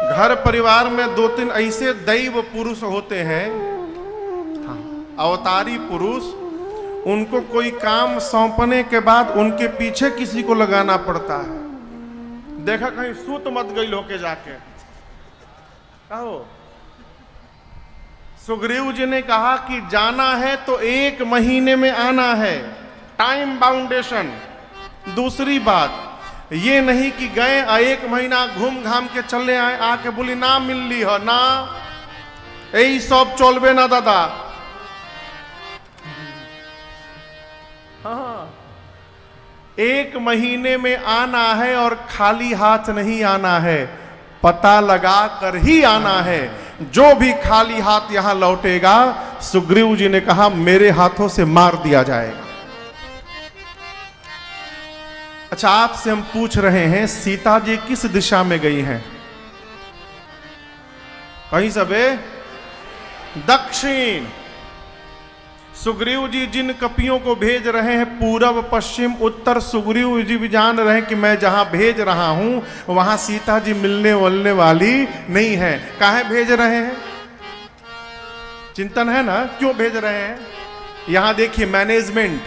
घर परिवार में 2-3 ऐसे दैव पुरुष होते हैं, अवतारी पुरुष, उनको कोई काम सौंपने के बाद उनके पीछे किसी को लगाना पड़ता है। देखा कहीं सूत मत गई होके जाके, कहो। सुग्रीव जी ने कहा कि जाना है तो 1 महीने में आना है, टाइम बाउंडेशन। दूसरी बात ये नहीं कि गए 1 महीना घूम घाम के चले आए, आके बोली ना मिल ली हो ना, यही सब चलबे ना दादा। हाँ, 1 महीने में आना है और खाली हाथ नहीं आना है, पता लगा कर ही आना है। जो भी खाली हाथ यहां लौटेगा, सुग्रीव जी ने कहा मेरे हाथों से मार दिया जाएगा। अच्छा, आपसे हम पूछ रहे हैं सीता जी किस दिशा में गई हैं? कहीं सबे दक्षिण। सुग्रीव जी जिन कपियों को भेज रहे हैं पूरब पश्चिम उत्तर, सुग्रीव जी भी जान रहे हैं कि मैं जहां भेज रहा हूं वहां सीता जी मिलने वलने वाली नहीं है। काहे भेज रहे हैं? चिंतन है ना, क्यों भेज रहे हैं? यहां देखिए मैनेजमेंट।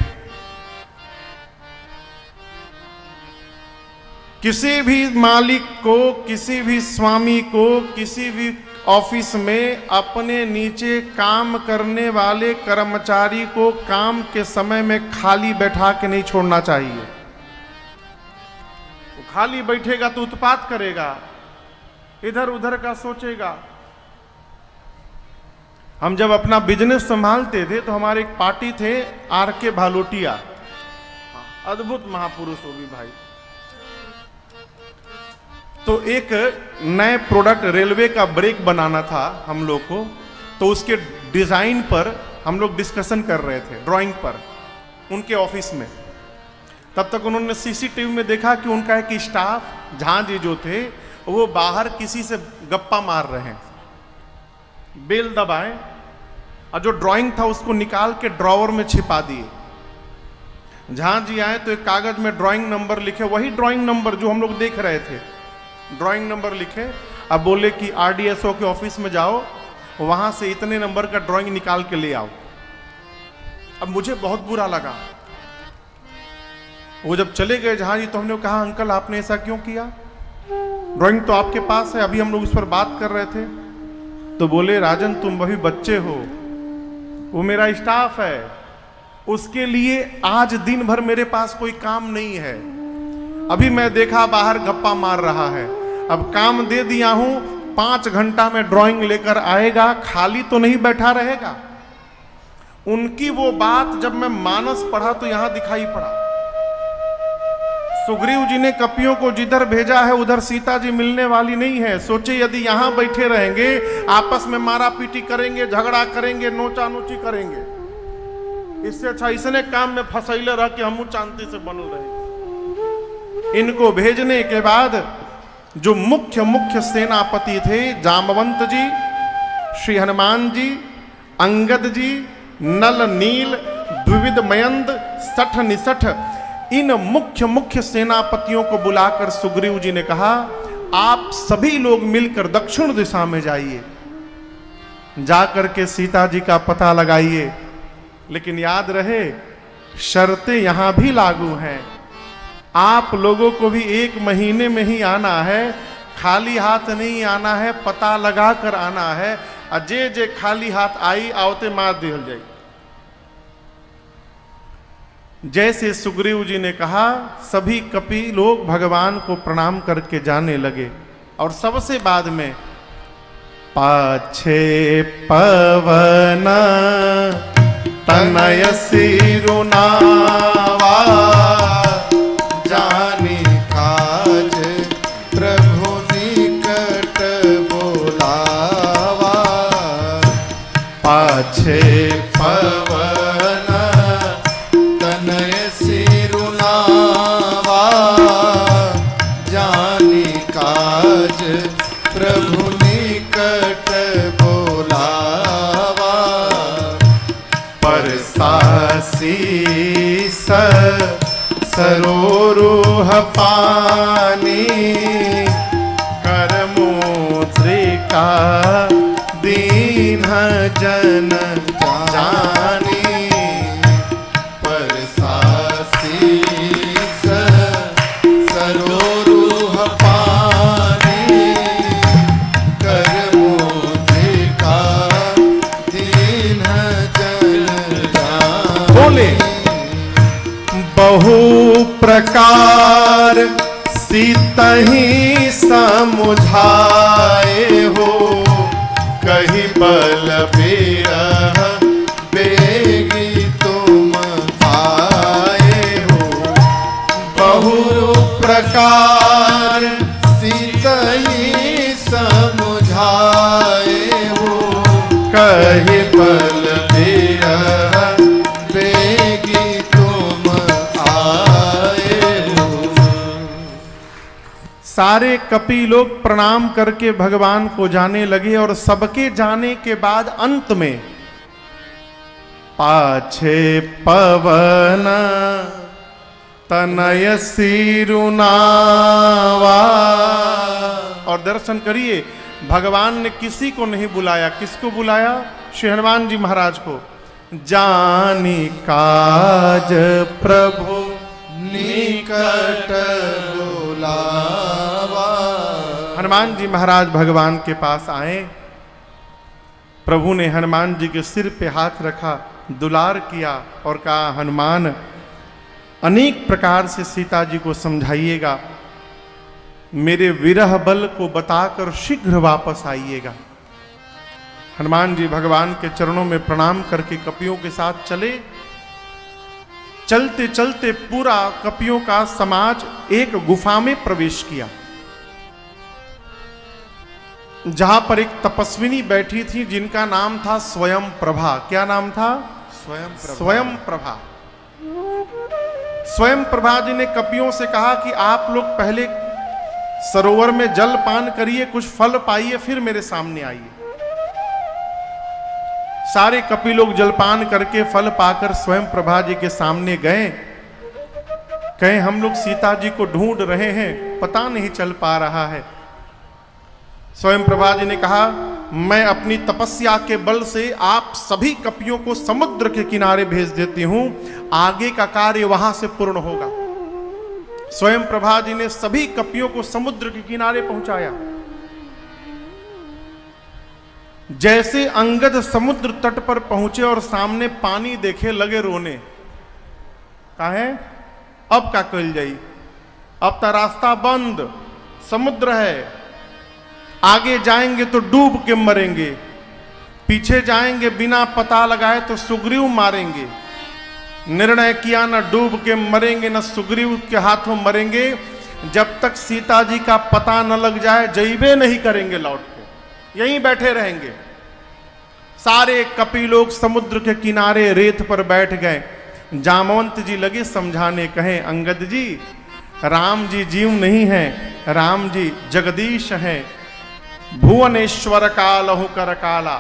किसी भी मालिक को, किसी भी स्वामी को, किसी भी ऑफिस में अपने नीचे काम करने वाले कर्मचारी को काम के समय में खाली बैठा के नहीं छोड़ना चाहिए। वो खाली बैठेगा तो उत्पात करेगा, इधर उधर का सोचेगा। हम जब अपना बिजनेस संभालते थे तो हमारे एक पार्टी थे RK भालोटिया, अद्भुत महापुरुष हो भी भाई। तो एक नए प्रोडक्ट रेलवे का ब्रेक बनाना था हम लोग को, तो उसके डिजाइन पर हम लोग डिस्कशन कर रहे थे ड्राइंग पर उनके ऑफिस में। तब तक उन्होंने सीसीटीवी में देखा कि उनका एक स्टाफ झां जी जो थे वो बाहर किसी से गप्पा मार रहे हैं। बेल दबाए और जो ड्राइंग था उसको निकाल के ड्रॉवर में छिपा दिए। झां जी आए तो एक कागज में ड्राइंग नंबर लिखे, वही ड्राइंग नंबर जो हम लोग देख रहे थे, ड्राइंग नंबर लिखे। अब बोले कि RDSO के ऑफिस में जाओ, वहां से इतने नंबर का ड्राइंग निकाल के ले आओ। अब मुझे बहुत बुरा लगा। वो जब चले गए जहां जी तो हमने कहा अंकल आपने ऐसा क्यों किया? ड्राइंग तो आपके पास है, अभी हम लोग उस पर बात कर रहे थे। तो बोले राजन तुम अभी बच्चे हो, वो मेरा स्टाफ है, उसके लिए आज दिन भर मेरे पास कोई काम नहीं है। अभी मैं देखा बाहर गप्पा मार रहा है, अब काम दे दिया हूं, 5 घंटा में ड्राइंग लेकर आएगा, खाली तो नहीं बैठा रहेगा। उनकी वो बात जब मैं मानस पढ़ा तो यहां दिखाई पड़ा। सुग्रीव जी ने कपियों को जिधर भेजा है उधर सीता जी मिलने वाली नहीं है। सोचे यदि यहां बैठे रहेंगे, आपस में मारा पीटी करेंगे, झगड़ा करेंगे, नोचा नोची करेंगे, इससे अच्छा इसने काम में फंसैले रह के हम शांति से बनल रहे। इनको भेजने के बाद जो मुख्य सेनापति थे, जामवंत जी, श्री हनुमान जी, अंगद जी, नल नील, द्विविध मयंद, सठ निसठ, इन मुख्य सेनापतियों को बुलाकर सुग्रीव जी ने कहा आप सभी लोग मिलकर दक्षिण दिशा में जाइए, जाकर के सीता जी का पता लगाइए। लेकिन याद रहे शर्तें यहां भी लागू हैं। आप लोगों को भी 1 महीने में ही आना है, खाली हाथ नहीं आना है, पता लगा कर आना है। अजय जे खाली हाथ आई आवते मार दिल जाए। जैसे सुग्रीव जी ने कहा सभी कपि लोग भगवान को प्रणाम करके जाने लगे। और सबसे बाद में पाछे पवन तनय सिरुनावा जानी काज प्रभु निकट बोलावा। पाछे पवन तनय सिरुनावा जानी काज प्रभु निकट बोलावा। परसासीस सरोरुह पानी करमुद्रिका दीन जन जानी। परसासीस सरोरुह पानी करमुद्रिका प्रकार सीतहि समुझाए हो, कही बल बिरह बेगी तुम आए हो। बहु प्रकार सीतई समुझाए हो, कही बल बिरह बेगी तुम आए हो। सारे कपि लोग प्रणाम करके भगवान को जाने लगे और सबके जाने के बाद अंत में पाछे पवन तनय सिरुनावा, और दर्शन करिए भगवान ने किसी को नहीं बुलाया। किसको बुलाया? श्री हनुमान जी महाराज को। जानी काज प्रभु निकट बुलावा। हनुमान जी महाराज भगवान के पास आए। प्रभु ने हनुमान जी के सिर पे हाथ रखा, दुलार किया और कहा, हनुमान अनेक प्रकार से सीता जी को समझाइएगा, मेरे विरह बल को बताकर शीघ्र वापस आइएगा। हनुमान जी भगवान के चरणों में प्रणाम करके कपियों के साथ चले। चलते चलते पूरा कपियों का समाज एक गुफा में प्रवेश किया, जहां पर एक तपस्विनी बैठी थी जिनका नाम था स्वयं प्रभा। क्या नाम था? स्वयं प्रभा। स्वयं प्रभा जी ने कपियों से कहा कि आप लोग पहले सरोवर में जल पान करिए, कुछ फल पाइए, फिर मेरे सामने आइए। सारे कपि लोग जलपान करके फल पाकर स्वयं प्रभा जी के सामने गए। कहे, हम लोग सीता जी को ढूंढ रहे हैं, पता नहीं चल पा रहा है। स्वयं प्रभा जी ने कहा, मैं अपनी तपस्या के बल से आप सभी कपियों को समुद्र के किनारे भेज देती हूं, आगे का कार्य वहां से पूर्ण होगा। स्वयं प्रभा जी ने सभी कपियों को समुद्र के किनारे पहुंचाया। जैसे अंगद समुद्र तट पर पहुंचे और सामने पानी देखे, लगे रोने। काहे? अब का कल जाई, अब तो रास्ता बंद, समुद्र है, आगे जाएंगे तो डूब के मरेंगे, पीछे जाएंगे बिना पता लगाए तो सुग्रीव मारेंगे। निर्णय किया, न डूब के मरेंगे न सुग्रीव के हाथों मरेंगे। जब तक सीता जी का पता न लग जाए जईबे नहीं करेंगे, लौट के यहीं बैठे रहेंगे। सारे कपि लोग समुद्र के किनारे रेत पर बैठ गए। जामवंत जी लगे समझाने, कहे, अंगद जी, राम जी जीव नहीं है, राम जी जगदीश हैं, भुवनेश्वर कालहु कर काला।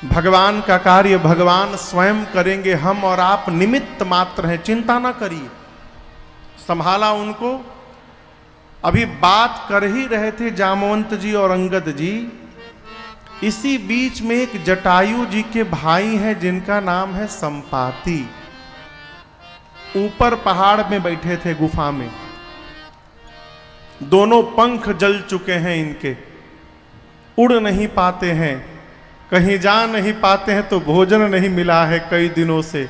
भगवान का कार्य भगवान स्वयं करेंगे, हम और आप निमित्त मात्र हैं, चिंता ना करिए। संभाला उनको। अभी बात कर ही रहे थे जामवंत जी और अंगद जी, इसी बीच में एक जटायु जी के भाई हैं जिनका नाम है संपाति। ऊपर पहाड़ में बैठे थे गुफा में, दोनों पंख जल चुके हैं इनके, उड़ नहीं पाते हैं, कहीं जा नहीं पाते हैं, तो भोजन नहीं मिला है कई दिनों से।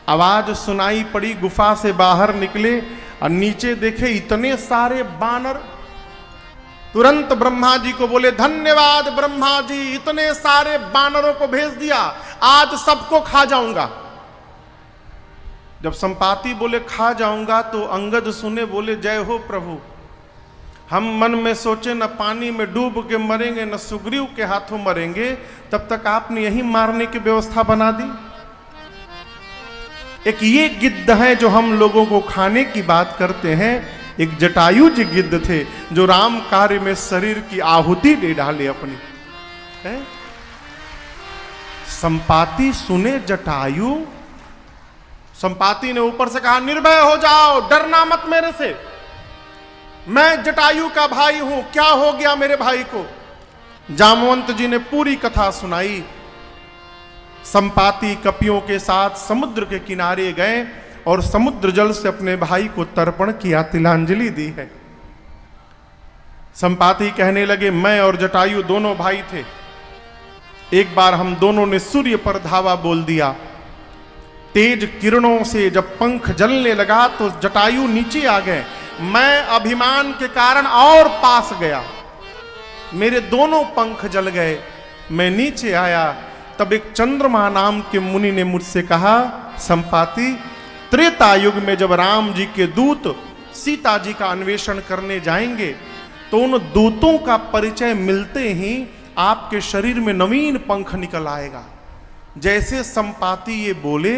आवाज सुनाई पड़ी, गुफा से बाहर निकले और नीचे देखे इतने सारे बानर। तुरंत ब्रह्मा जी को बोले, धन्यवाद ब्रह्मा जी, इतने सारे बानरों को भेज दिया, आज सबको खा जाऊंगा। जब संपाति बोले खा जाऊंगा तो अंगद सुने, बोले जय हो प्रभु। हम मन में सोचे न पानी में डूब के मरेंगे न सुग्रीव के हाथों मरेंगे, तब तक आपने यही मारने की व्यवस्था बना दी। एक ये गिद्ध है जो हम लोगों को खाने की बात करते हैं, एक जटायु जी गिद्ध थे जो राम कार्य में शरीर की आहुति दे डाले अपनी। संपाति सुने जटायु, संपाति ने ऊपर से कहा, निर्भय हो जाओ, डरना मत मेरे से, मैं जटायु का भाई हूं, क्या हो गया मेरे भाई को। जामवंत जी ने पूरी कथा सुनाई। संपाति कपियों के साथ समुद्र के किनारे गए और समुद्र जल से अपने भाई को तर्पण किया, तिलांजलि दी है। संपाति कहने लगे, मैं और जटायु दोनों भाई थे, एक बार हम दोनों ने सूर्य पर धावा बोल दिया, तेज किरणों से जब पंख जलने लगा तो जटायु नीचे आ गए। मैं अभिमान के कारण और पास गया, मेरे दोनों पंख जल गए। मैं नीचे आया, तब एक चंद्रमा नाम के मुनि ने मुझसे कहा, संपाति, त्रेता युग में जब राम जी के दूत सीता जी का अन्वेषण करने जाएंगे तो उन दूतों का परिचय मिलते ही आपके शरीर में नवीन पंख निकल आएगा। जैसे संपाति ये बोले,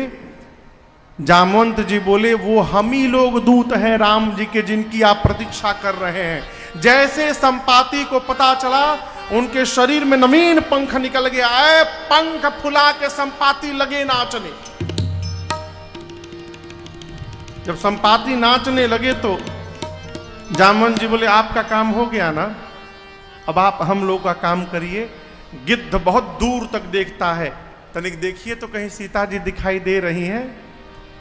जामवंत जी बोले, वो हम ही लोग दूत हैं राम जी के जिनकी आप प्रतीक्षा कर रहे हैं। जैसे संपाति को पता चला, उनके शरीर में नवीन पंख निकल गया। आए पंख फुला के संपाति लगे नाचने। जब संपाति नाचने लगे तो जामवंत जी बोले, आपका काम हो गया ना, अब आप हम लोग का काम करिए। गिद्ध बहुत दूर तक देखता है, तनिक देखिए तो कहीं सीता जी दिखाई दे रही हैं।